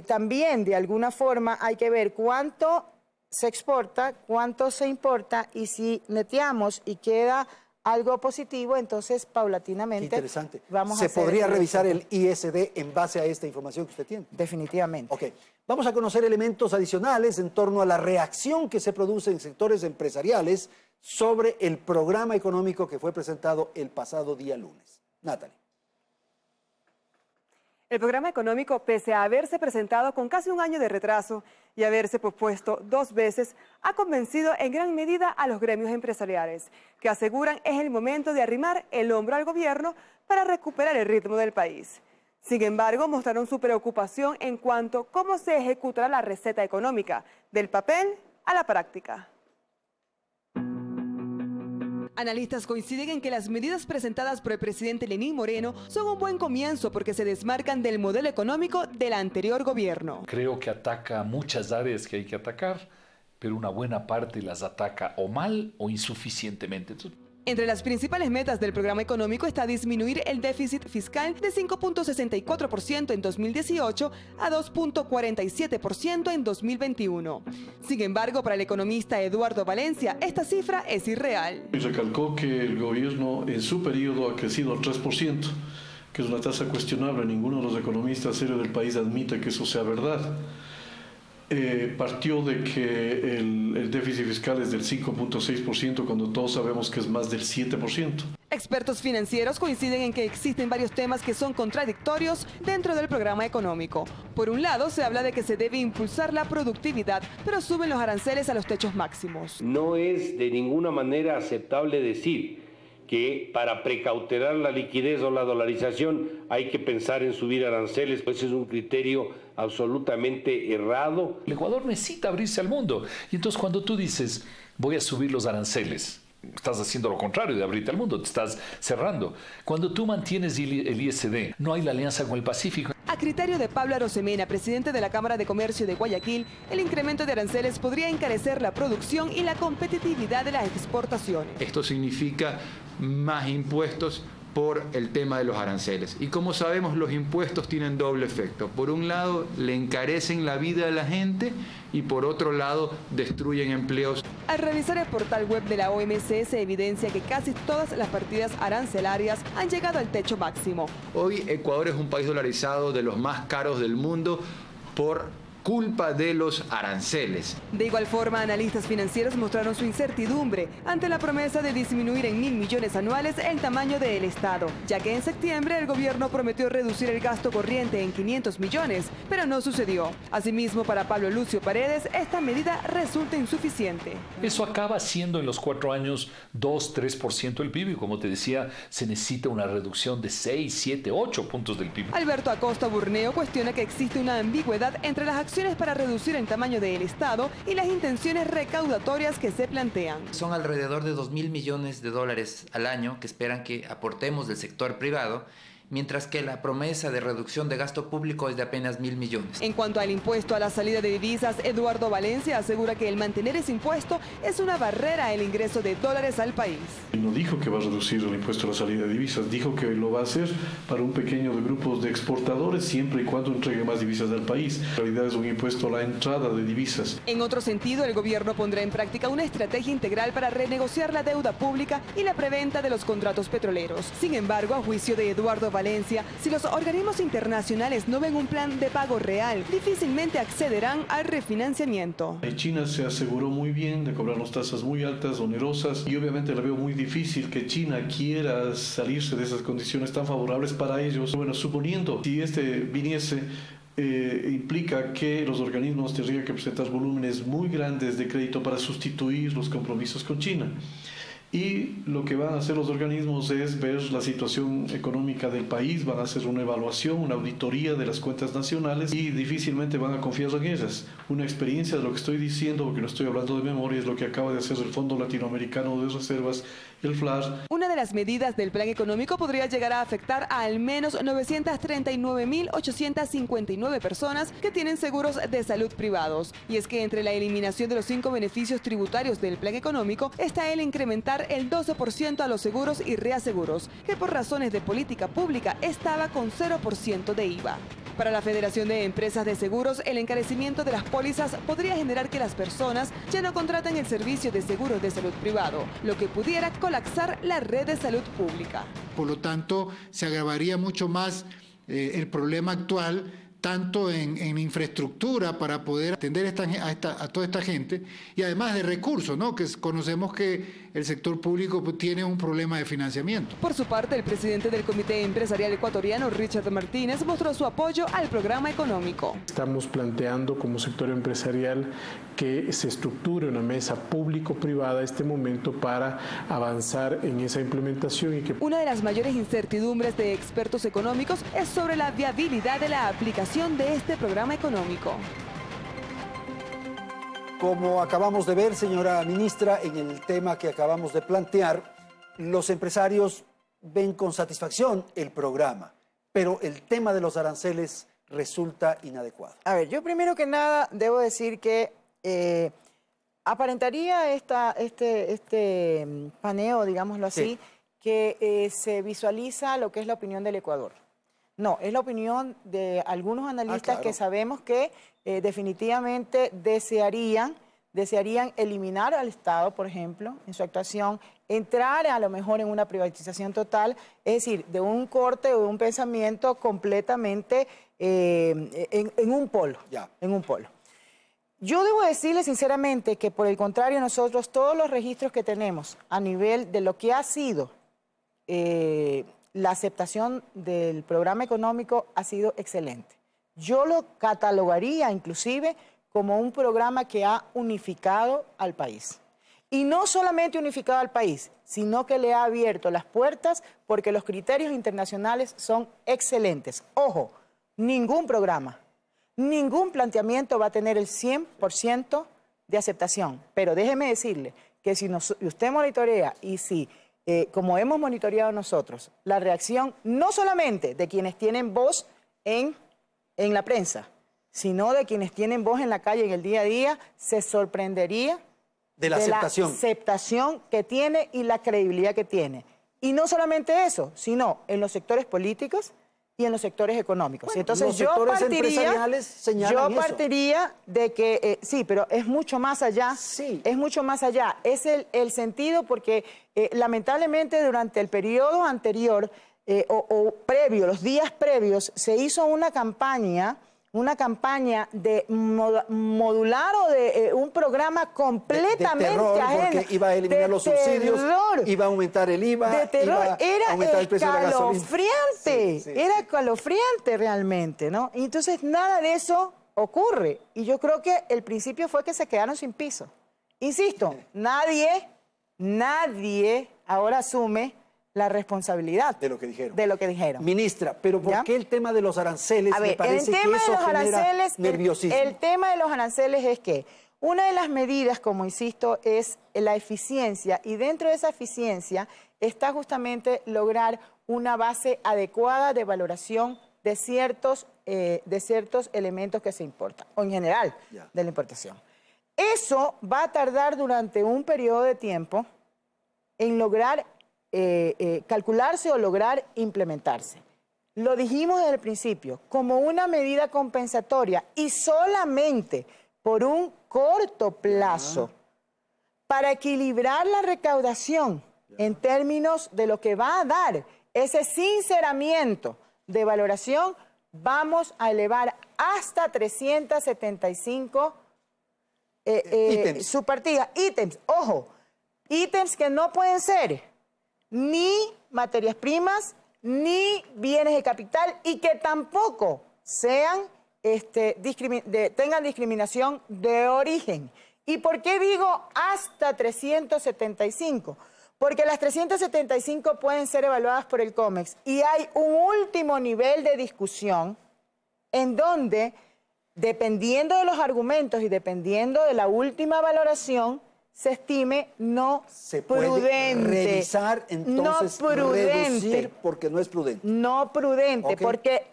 Speaker 2: también de alguna forma hay que ver cuánto se exporta, cuánto se importa, y si neteamos y queda algo positivo, entonces paulatinamente
Speaker 1: interesante.
Speaker 2: Vamos a
Speaker 1: ¿Se podría revisar el ISD en base a esta información que usted tiene?
Speaker 2: Definitivamente.
Speaker 1: Ok. Vamos a conocer elementos adicionales en torno a la reacción que se produce en sectores empresariales sobre el programa económico que fue presentado el pasado día lunes. Natalie.
Speaker 6: El programa económico, pese a haberse presentado con casi un año de retraso y haberse pospuesto 2 veces, ha convencido en gran medida a los gremios empresariales, que aseguran es el momento de arrimar el hombro al gobierno para recuperar el ritmo del país. Sin embargo, mostraron su preocupación en cuanto a cómo se ejecutará la receta económica, del papel a la práctica.
Speaker 8: Analistas coinciden en que las medidas presentadas por el presidente Lenín Moreno son un buen comienzo porque se desmarcan del modelo económico del anterior gobierno.
Speaker 9: Creo que ataca muchas áreas que hay que atacar, pero una buena parte las ataca o mal o insuficientemente.
Speaker 8: Entre las principales metas del programa económico está disminuir el déficit fiscal de 5.64% en 2018 a 2.47% en 2021. Sin embargo, para el economista Eduardo Valencia, esta cifra es irreal.
Speaker 10: Recalcó que el gobierno en su periodo ha crecido al 3%, que es una tasa cuestionable. Ninguno de los economistas serios del país admite que eso sea verdad. Partió de que el déficit fiscal es del 5.6% cuando todos sabemos que es más del 7%.
Speaker 8: Expertos financieros coinciden en que existen varios temas que son contradictorios dentro del programa económico. Por un lado, se habla de que se debe impulsar la productividad, pero suben los aranceles a los techos máximos.
Speaker 11: No es de ninguna manera aceptable decir que para precautelar la liquidez o la dolarización hay que pensar en subir aranceles, pues es un criterio absolutamente errado.
Speaker 9: El Ecuador necesita abrirse al mundo y entonces cuando tú dices voy a subir los aranceles, estás haciendo lo contrario de abrirte al mundo, te estás cerrando. Cuando tú mantienes el ISD, no hay la alianza con el Pacífico.
Speaker 8: A criterio de Pablo Arosemena, presidente de la Cámara de Comercio de Guayaquil, el incremento de aranceles podría encarecer la producción y la competitividad de las exportaciones.
Speaker 12: Esto significa más impuestos por el tema de los aranceles. Y como sabemos, los impuestos tienen doble efecto. Por un lado, le encarecen la vida de la gente y por otro lado, destruyen empleos.
Speaker 8: Al revisar el portal web de la OMC se evidencia que casi todas las partidas arancelarias han llegado al techo máximo.
Speaker 12: Hoy Ecuador es un país dolarizado de los más caros del mundo por culpa de los aranceles.
Speaker 8: De igual forma, analistas financieros mostraron su incertidumbre ante la promesa de disminuir en 1.000 millones anuales el tamaño del Estado, ya que en septiembre el gobierno prometió reducir el gasto corriente en 500 millones, pero no sucedió. Asimismo, para Pablo Lucio Paredes, esta medida resulta insuficiente.
Speaker 9: Eso acaba siendo en los 4 años 2-3% del PIB y como te decía, se necesita una reducción de 6, 7, 8 puntos del PIB.
Speaker 8: Alberto Acosta Burneo cuestiona que existe una ambigüedad entre las acciones para reducir el tamaño del Estado y las intenciones recaudatorias que se plantean.
Speaker 13: Son alrededor de 2.000 millones de dólares al año que esperan que aportemos del sector privado, mientras que la promesa de reducción de gasto público es de apenas 1.000 millones.
Speaker 8: En cuanto al impuesto a la salida de divisas, Eduardo Valencia asegura que el mantener ese impuesto es una barrera al ingreso de dólares al país.
Speaker 10: No dijo que va a reducir el impuesto a la salida de divisas, dijo que lo va a hacer para un pequeño grupo de exportadores siempre y cuando entregue más divisas al país. En realidad es un impuesto a la entrada de divisas.
Speaker 8: En otro sentido, el gobierno pondrá en práctica una estrategia integral para renegociar la deuda pública y la preventa de los contratos petroleros. Sin embargo, a juicio de Eduardo Valencia, si los organismos internacionales no ven un plan de pago real, difícilmente accederán al refinanciamiento.
Speaker 10: China se aseguró muy bien de cobrarnos tasas muy altas, onerosas, y obviamente la veo muy difícil que China quiera salirse de esas condiciones tan favorables para ellos. Bueno, suponiendo si viniese, implica que los organismos tendrían que presentar volúmenes muy grandes de crédito para sustituir los compromisos con China. Y lo que van a hacer los organismos es ver la situación económica del país, van a hacer una evaluación, una auditoría de las cuentas nacionales y difícilmente van a confiar en ellas. Una experiencia de lo que estoy diciendo, porque no estoy hablando de memoria, es lo que acaba de hacer el Fondo Latinoamericano de Reservas, el FLAR.
Speaker 8: Una de las medidas del plan económico podría llegar a afectar a al menos 939.859 personas que tienen seguros de salud privados. Y es que entre la eliminación de los 5 beneficios tributarios del plan económico está el incrementar el 12% a los seguros y reaseguros, que por razones de política pública estaba con 0% de IVA. Para la Federación de Empresas de Seguros, el encarecimiento de las pólizas podría generar que las personas ya no contraten el servicio de seguros de salud privado, lo que pudiera colapsar la red de salud pública.
Speaker 14: Por lo tanto, se agravaría mucho más el problema actual, tanto en infraestructura para poder atender a toda esta gente y además de recursos, ¿no? Que conocemos que el sector público tiene un problema de financiamiento.
Speaker 8: Por su parte, el presidente del Comité Empresarial Ecuatoriano, Richard Martínez, mostró su apoyo al programa económico.
Speaker 15: Estamos planteando como sector empresarial que se estructure una mesa público-privada en este momento para avanzar en esa implementación.
Speaker 8: Una de las mayores incertidumbres de expertos económicos es sobre la viabilidad de la aplicación de este programa económico.
Speaker 1: Como acabamos de ver, señora ministra, en el tema que acabamos de plantear, los empresarios ven con satisfacción el programa, pero el tema de los aranceles resulta inadecuado.
Speaker 2: A ver, yo primero que nada debo decir que aparentaría este paneo, digámoslo así, sí, que se visualiza lo que es la opinión del Ecuador. No, es la opinión de algunos analistas que sabemos que definitivamente desearían eliminar al Estado, por ejemplo, en su actuación, entrar a lo mejor en una privatización total, es decir, de un corte o de un pensamiento completamente en un polo, en un polo. Yo debo decirle sinceramente que por el contrario nosotros todos los registros que tenemos a nivel de lo que ha sido la aceptación del programa económico ha sido excelente. Yo lo catalogaría inclusive como un programa que ha unificado al país. Y no solamente unificado al país, sino que le ha abierto las puertas porque los criterios internacionales son excelentes. Ojo, ningún programa, ningún planteamiento va a tener el 100% de aceptación. Pero déjeme decirle que si usted monitorea y si como hemos monitoreado nosotros, la reacción no solamente de quienes tienen voz en la prensa, sino de quienes tienen voz en la calle en el día a día, se sorprendería
Speaker 1: de la
Speaker 2: aceptación que tiene y la credibilidad que tiene. Y no solamente eso, sino en los sectores políticos y en los sectores económicos.
Speaker 1: Bueno,
Speaker 2: entonces yo partiría de que, sí, pero es mucho más allá, sí, es mucho más allá. Es el sentido porque lamentablemente durante el periodo anterior o previo, los días previos, se hizo una campaña una campaña de modular o de un programa completamente
Speaker 1: de terror,
Speaker 2: ajeno.
Speaker 1: Porque iba a eliminar los subsidios, iba a aumentar el IVA,
Speaker 2: de terror.
Speaker 1: iba
Speaker 2: Era
Speaker 1: a aumentar el precio de la gasolina.
Speaker 2: escalofriante, era escalofriante realmente, ¿no? Y entonces nada de eso ocurre. Y yo creo que el principio fue que se quedaron sin piso. Insisto, nadie ahora asume la responsabilidad
Speaker 1: de lo que dijeron.
Speaker 2: Ministra,
Speaker 1: pero ¿por qué el tema de los aranceles?
Speaker 2: A ver,
Speaker 1: me parece que eso genera nerviosismo.
Speaker 2: El tema de los aranceles es que una de las medidas, como insisto, es la eficiencia, y dentro de esa eficiencia está justamente lograr una base adecuada de valoración de ciertos elementos que se importan, o en general de la importación. Eso va a tardar durante un periodo de tiempo en lograr calcularse o lograr implementarse. Lo dijimos desde el principio, como una medida compensatoria y solamente por un corto plazo para equilibrar la recaudación en términos de lo que va a dar ese sinceramiento de valoración. Vamos a elevar hasta 375 subpartidas, ítems, ojo, ítems que no pueden ser ni materias primas, ni bienes de capital, y que tampoco sean, tengan discriminación de origen. ¿Y por qué digo hasta 375? Porque las 375 pueden ser evaluadas por el COMEX, y hay un último nivel de discusión en donde, dependiendo de los argumentos y dependiendo de la última valoración, se estime no
Speaker 1: se puede revisar, entonces reducir, porque no es prudente.
Speaker 2: No prudente, porque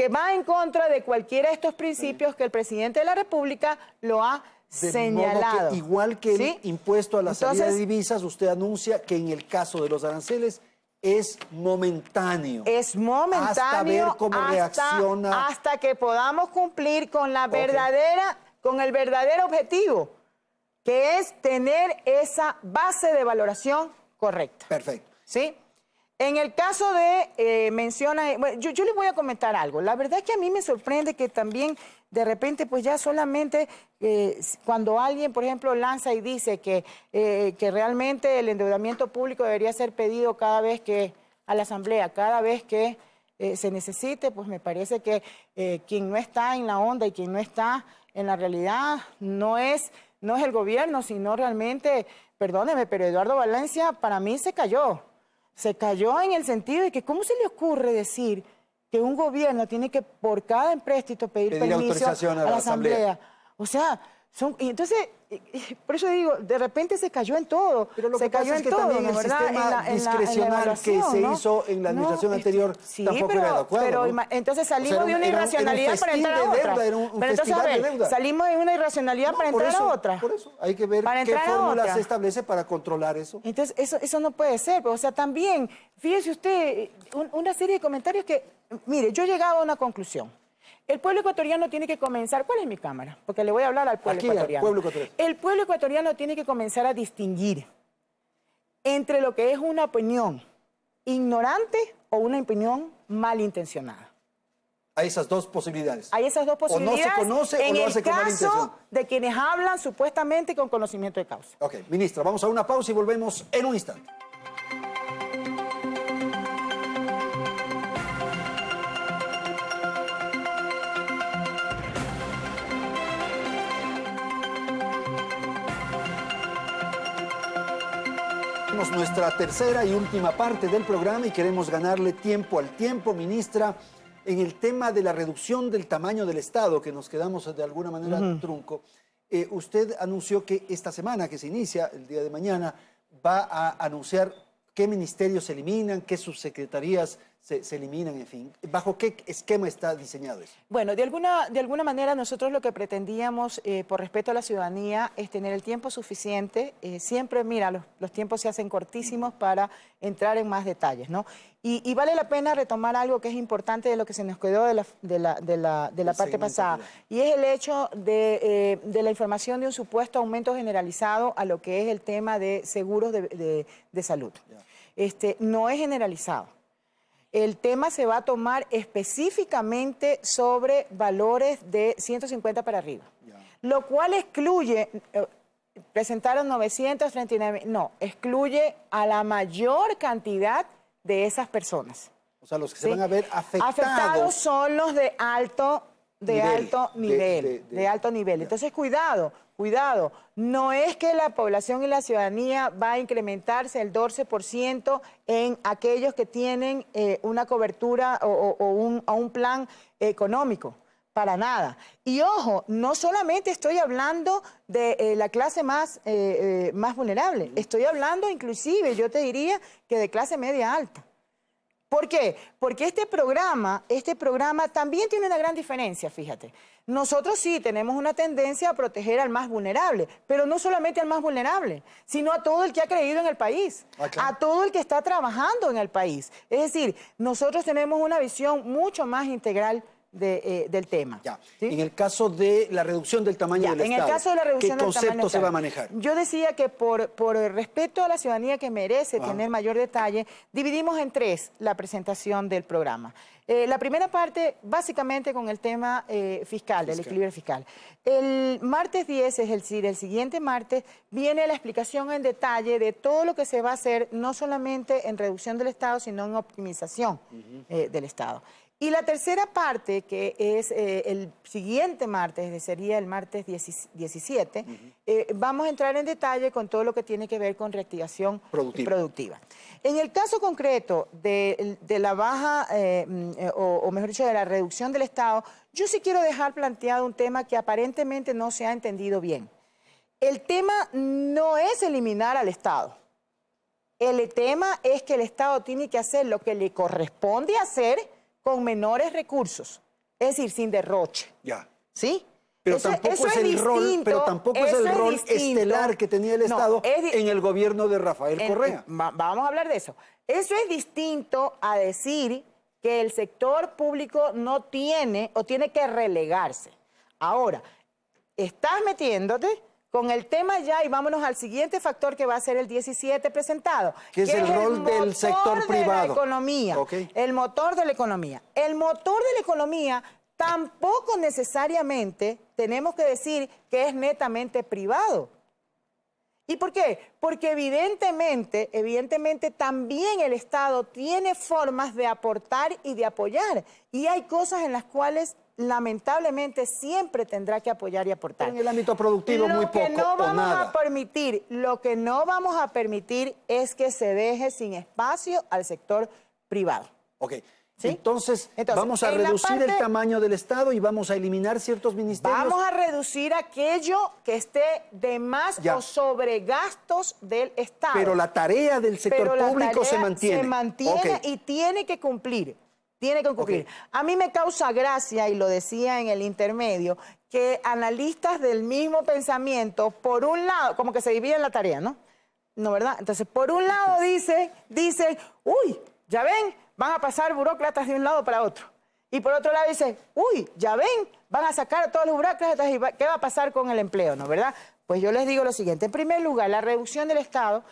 Speaker 2: va en contra de cualquiera de estos principios que el presidente de la República lo ha señalado.
Speaker 1: Modo que, igual que el impuesto a la salida de divisas, usted anuncia que en el caso de los aranceles es momentáneo.
Speaker 2: Es momentáneo
Speaker 1: hasta ver cómo reacciona.
Speaker 2: Hasta que podamos cumplir con la con el verdadero objetivo, que es tener esa base de valoración correcta.
Speaker 1: Perfecto.
Speaker 2: ¿Sí? En el caso de yo les voy a comentar algo. La verdad es que a mí me sorprende que también de repente pues ya solamente cuando alguien, por ejemplo, lanza y dice que realmente el endeudamiento público debería ser pedido cada vez que a la Asamblea, cada vez que se necesite, pues me parece que quien no está en la onda y quien no está en la realidad no es el gobierno, sino realmente, perdóneme, pero Eduardo Valencia para mí se cayó. Se cayó en el sentido de que ¿cómo se le ocurre decir que un gobierno tiene que por cada empréstito pedir permiso a la Asamblea? O sea, y entonces, por eso digo, de repente se cayó en todo.
Speaker 1: Pero lo que pasa es que también el sistema discrecional que se hizo en la administración anterior tampoco era adecuado.
Speaker 2: Pero entonces salimos de una irracionalidad para entrar a otra. Pero entonces, a ver, salimos de una irracionalidad para entrar a otra.
Speaker 1: Por eso, hay que ver qué fórmula se establece para controlar eso.
Speaker 2: Entonces, eso no puede ser. O sea, también, fíjese usted, una serie de comentarios que, mire, yo he llegado a una conclusión. El pueblo ecuatoriano tiene que comenzar... ¿Cuál es mi cámara? Porque le voy a hablar al pueblo ecuatoriano. El pueblo ecuatoriano tiene que comenzar a distinguir entre lo que es una opinión ignorante o una opinión malintencionada.
Speaker 1: Hay esas dos posibilidades.
Speaker 2: Hay esas dos posibilidades.
Speaker 1: O no se conoce o lo hace con mala intención.
Speaker 2: En el caso de quienes hablan supuestamente con conocimiento de causa.
Speaker 1: Ok, ministra, vamos a una pausa y volvemos en un instante. Nuestra tercera y última parte del programa y queremos ganarle tiempo al tiempo, ministra, en el tema de la reducción del tamaño del Estado, que nos quedamos de alguna manera trunco. Usted anunció que esta semana, que se inicia el día de mañana, va a anunciar qué ministerios se eliminan, qué subsecretarías se eliminan, en fin. ¿Bajo qué esquema está diseñado eso?
Speaker 2: Bueno, de alguna manera nosotros lo que pretendíamos, por respeto a la ciudadanía, es tener el tiempo suficiente. Siempre, mira, los tiempos se hacen cortísimos para entrar en más detalles, ¿no? Y vale la pena retomar algo que es importante de lo que se nos quedó de la parte pasada, y es el hecho de la información de un supuesto aumento generalizado a lo que es el tema de seguros de salud. No es generalizado. el tema se va a tomar específicamente sobre valores de 150 para arriba, lo cual excluye, presentaron 939, no, excluye a la mayor cantidad de esas personas.
Speaker 1: O sea, los que se van a ver afectados.
Speaker 2: Afectados son los de alto nivel. Entonces, cuidado. No es que la población y la ciudadanía va a incrementarse el 12% en aquellos que tienen una cobertura o un plan económico. Para nada. Y ojo, no solamente estoy hablando de la clase más vulnerable, estoy hablando inclusive, yo te diría, que de clase media alta. ¿Por qué? Porque este programa también tiene una gran diferencia, fíjate. Nosotros sí tenemos una tendencia a proteger al más vulnerable, pero no solamente al más vulnerable, sino a todo el que ha creído en el país, a todo el que está trabajando en el país. Es decir, nosotros tenemos una visión mucho más integral del tema.
Speaker 1: ¿Sí? En el caso de la reducción del tamaño del Estado,
Speaker 2: en el caso de la reducción
Speaker 1: ¿qué
Speaker 2: del tamaño
Speaker 1: concepto se va a manejar?
Speaker 2: Yo decía que por el respeto a la ciudadanía que merece tener mayor detalle, dividimos en tres la presentación del programa. La primera parte, básicamente con el tema fiscal, del equilibrio fiscal. El martes 10, es decir, el siguiente martes, viene la explicación en detalle de todo lo que se va a hacer, no solamente en reducción del Estado, sino en optimización del Estado. Y la tercera parte, que es el siguiente martes, sería el martes 17, vamos a entrar en detalle con todo lo que tiene que ver con reactivación productiva. En el caso concreto de la baja, o mejor dicho, de la reducción del Estado, yo sí quiero dejar planteado un tema que aparentemente no se ha entendido bien. El tema no es eliminar al Estado. El tema es que el Estado tiene que hacer lo que le corresponde hacer con menores recursos, es decir, sin derroche. ¿Sí?
Speaker 1: Pero tampoco es el rol estelar que tenía el Estado en el gobierno de Rafael Correa.
Speaker 2: Vamos a hablar de eso. Eso es distinto a decir que el sector público no tiene o tiene que relegarse. Ahora, estás metiéndote con el tema ya y vámonos al siguiente factor que va a ser el 17 presentado.
Speaker 1: Que es el rol del sector privado.
Speaker 2: La economía, el motor de la economía. El motor de la economía tampoco necesariamente tenemos que decir que es netamente privado. ¿Y por qué? Porque evidentemente también el Estado tiene formas de aportar y de apoyar. Y hay cosas en las cuales lamentablemente siempre tendrá que apoyar y aportar.
Speaker 1: En el ámbito productivo muy poco o nada.
Speaker 2: Lo que no vamos a permitir es que se deje sin espacio al sector privado.
Speaker 1: Ok. ¿Sí? Entonces, vamos a reducir el tamaño del Estado y vamos a eliminar ciertos ministerios.
Speaker 2: Vamos a reducir aquello que esté de más o sobre gastos del Estado.
Speaker 1: Pero la tarea del sector público se mantiene.
Speaker 2: Se mantiene y tiene que cumplir. Tiene que cumplir. A mí me causa gracia, y lo decía en el intermedio, que analistas del mismo pensamiento, por un lado, como que se dividen la tarea, ¿no? ¿No, verdad? Entonces, por un lado dicen, uy, ya ven, van a pasar burócratas de un lado para otro. Y por otro lado dicen, uy, ya ven, van a sacar a todos los burócratas y ¿qué va a pasar con el empleo, no, verdad? Pues yo les digo lo siguiente. En primer lugar, la reducción del Estado,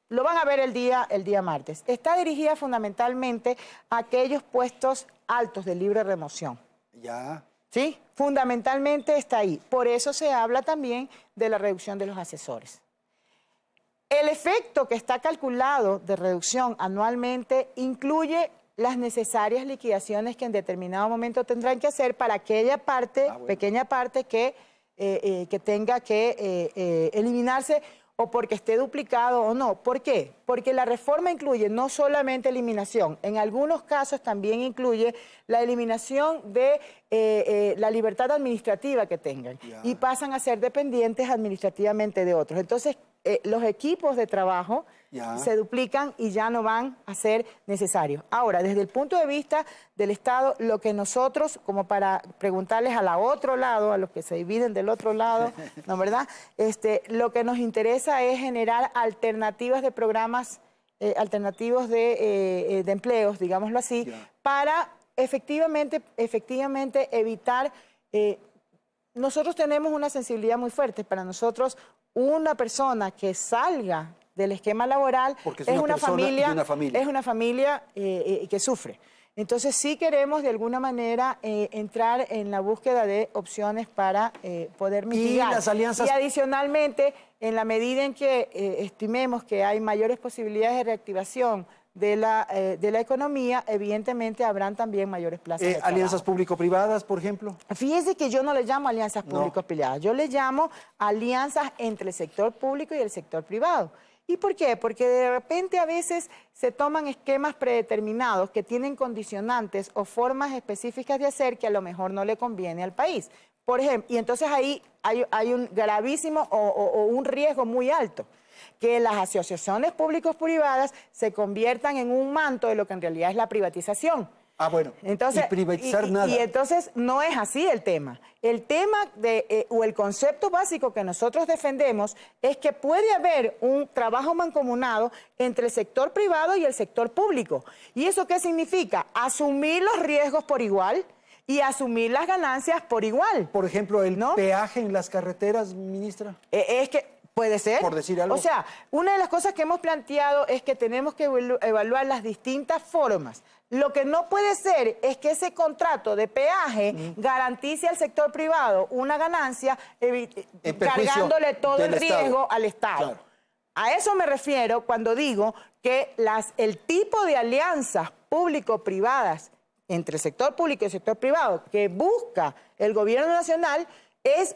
Speaker 2: lo van a ver el día martes, está dirigida fundamentalmente a aquellos puestos altos de libre remoción. ¿Sí? Fundamentalmente está ahí. Por eso se habla también de la reducción de los asesores. El efecto que está calculado de reducción anualmente incluye las necesarias liquidaciones que en determinado momento tendrán que hacer para aquella parte, pequeña parte que tenga que eliminarse o porque esté duplicado o no. ¿Por qué? Porque la reforma incluye no solamente eliminación, en algunos casos también incluye la eliminación de la libertad administrativa que tengan y pasan a ser dependientes administrativamente de otros. Entonces, los equipos de trabajo se duplican y ya no van a ser necesarios. Ahora, desde el punto de vista del Estado, lo que nosotros, como para preguntarles al otro lado, a los que se dividen del otro lado, ¿no, verdad? Lo que nos interesa es generar alternativas de programas, alternativos de empleos, digámoslo así, para efectivamente evitar... nosotros tenemos una sensibilidad muy fuerte. Para nosotros, una persona que salga del esquema laboral,
Speaker 1: porque es una
Speaker 2: familia,
Speaker 1: familia.
Speaker 2: Es una familia que sufre. Entonces sí queremos de alguna manera entrar en la búsqueda de opciones para poder mitigar.
Speaker 1: Y las alianzas...
Speaker 2: Y adicionalmente, en la medida en que estimemos que hay mayores posibilidades de reactivación de la economía, evidentemente habrán también mayores plazas de trabajo.
Speaker 1: ¿Alianzas público-privadas, por ejemplo?
Speaker 2: Fíjese que yo no le llamo alianzas público-privadas, yo le llamo alianzas entre el sector público y el sector privado. ¿Y por qué? Porque de repente a veces se toman esquemas predeterminados que tienen condicionantes o formas específicas de hacer que a lo mejor no le conviene al país. Por ejemplo, y entonces ahí hay un gravísimo o un riesgo muy alto, que las asociaciones público-privadas se conviertan en un manto de lo que en realidad es la privatización.
Speaker 1: Ah, bueno,
Speaker 2: entonces,
Speaker 1: y privatizar nada.
Speaker 2: Y entonces no es así el tema. El tema o el concepto básico que nosotros defendemos es que puede haber un trabajo mancomunado entre el sector privado y el sector público. ¿Y eso qué significa? Asumir los riesgos por igual y asumir las ganancias por igual.
Speaker 1: Por ejemplo, el peaje en las carreteras, ministra.
Speaker 2: Es que puede ser.
Speaker 1: Por decir algo.
Speaker 2: O sea, una de las cosas que hemos planteado es que tenemos que evaluar las distintas formas. Lo que no puede ser es que ese contrato de peaje garantice al sector privado una ganancia cargándole todo el riesgo al Estado. Claro. A eso me refiero cuando digo que el tipo de alianzas público-privadas entre el sector público y el sector privado que busca el gobierno nacional es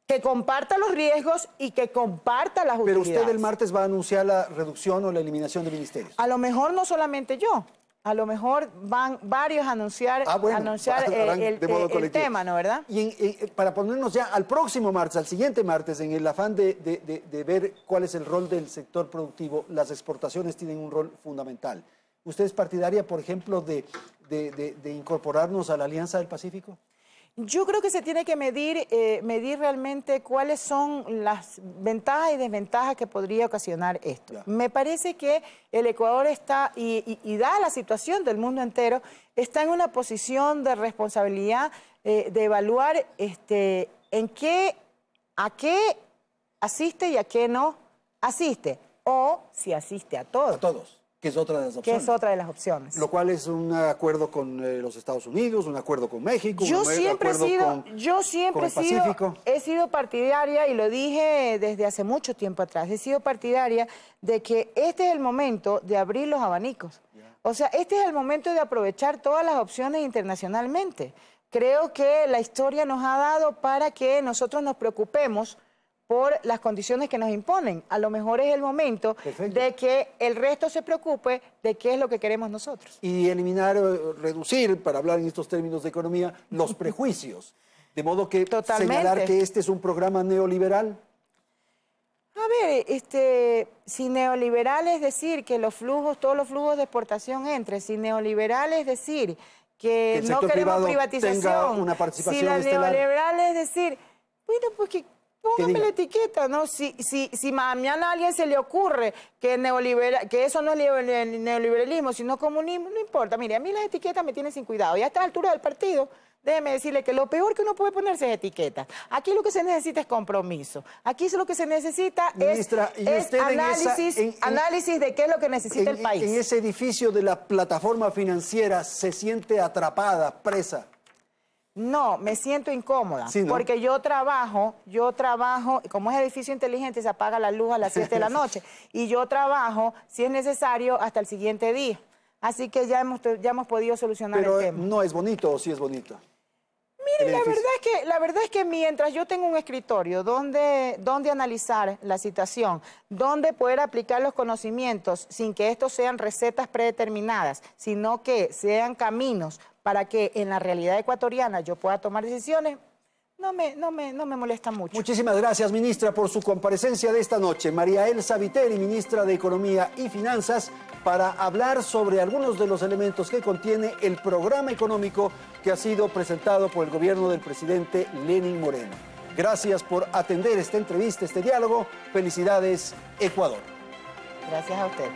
Speaker 2: que comparta los riesgos y que comparta las utilidades.
Speaker 1: Pero usted el martes va a anunciar la reducción o la eliminación de ministerios.
Speaker 2: A lo mejor no solamente yo. A lo mejor van varios a anunciar, el tema, ¿no, verdad?
Speaker 1: Y para ponernos ya al próximo martes, al siguiente martes, en el afán de ver cuál es el rol del sector productivo, las exportaciones tienen un rol fundamental. ¿Usted es partidaria, por ejemplo, de incorporarnos a la Alianza del Pacífico?
Speaker 2: Yo creo que se tiene que medir realmente cuáles son las ventajas y desventajas que podría ocasionar esto. Ya. Me parece que el Ecuador está, y dada la situación del mundo entero, está en una posición de responsabilidad de evaluar a qué asiste y a qué no asiste, o si asiste a todos.
Speaker 1: A todos. Que es otra de las opciones.
Speaker 2: Que es otra de las opciones.
Speaker 1: Lo cual es un acuerdo con los Estados Unidos, un acuerdo con México,
Speaker 2: yo siempre he sido partidaria, y lo dije desde hace mucho tiempo atrás, he sido partidaria de que este es el momento de abrir los abanicos. O sea, este es el momento de aprovechar todas las opciones internacionalmente. Creo que la historia nos ha dado para que nosotros nos preocupemos por las condiciones que nos imponen. A lo mejor es el momento de que el resto se preocupe de qué es lo que queremos nosotros.
Speaker 1: Y eliminar, reducir, para hablar en estos términos de economía, los prejuicios. De modo que señalar que este es un programa neoliberal.
Speaker 2: A ver, si neoliberal es decir que todos los flujos de exportación entren, si neoliberal es decir que no queremos privatización,
Speaker 1: una participación
Speaker 2: si neoliberal es decir, bueno, pues que póngame la etiqueta, ¿no? Si mañana a alguien se le ocurre que eso no es neoliberalismo, sino comunismo, no importa. Mire, a mí las etiquetas me tienen sin cuidado. Y a esta altura del partido, déjeme decirle que lo peor que uno puede ponerse es etiquetas. Aquí lo que se necesita es compromiso. Aquí lo que se necesita es análisis de qué es lo que necesita el país.
Speaker 1: En ese edificio de la plataforma financiera se siente atrapada, presa.
Speaker 2: No, me siento incómoda, sí, ¿no? Porque yo trabajo, como es edificio inteligente, se apaga la luz a las 7 de la noche, y yo trabajo, si es necesario, hasta el siguiente día. Así que ya hemos podido solucionar el tema.
Speaker 1: Pero ¿no es bonito o sí es bonito?
Speaker 2: Mire, la verdad es que mientras yo tengo un escritorio donde analizar la situación, donde poder aplicar los conocimientos sin que estos sean recetas predeterminadas, sino que sean caminos para que en la realidad ecuatoriana yo pueda tomar decisiones, no me molesta mucho.
Speaker 1: Muchísimas gracias, ministra, por su comparecencia de esta noche. María Elsa Viteri, ministra de Economía y Finanzas, para hablar sobre algunos de los elementos que contiene el programa económico que ha sido presentado por el gobierno del presidente Lenín Moreno. Gracias por atender esta entrevista, este diálogo. Felicidades, Ecuador.
Speaker 2: Gracias a ustedes.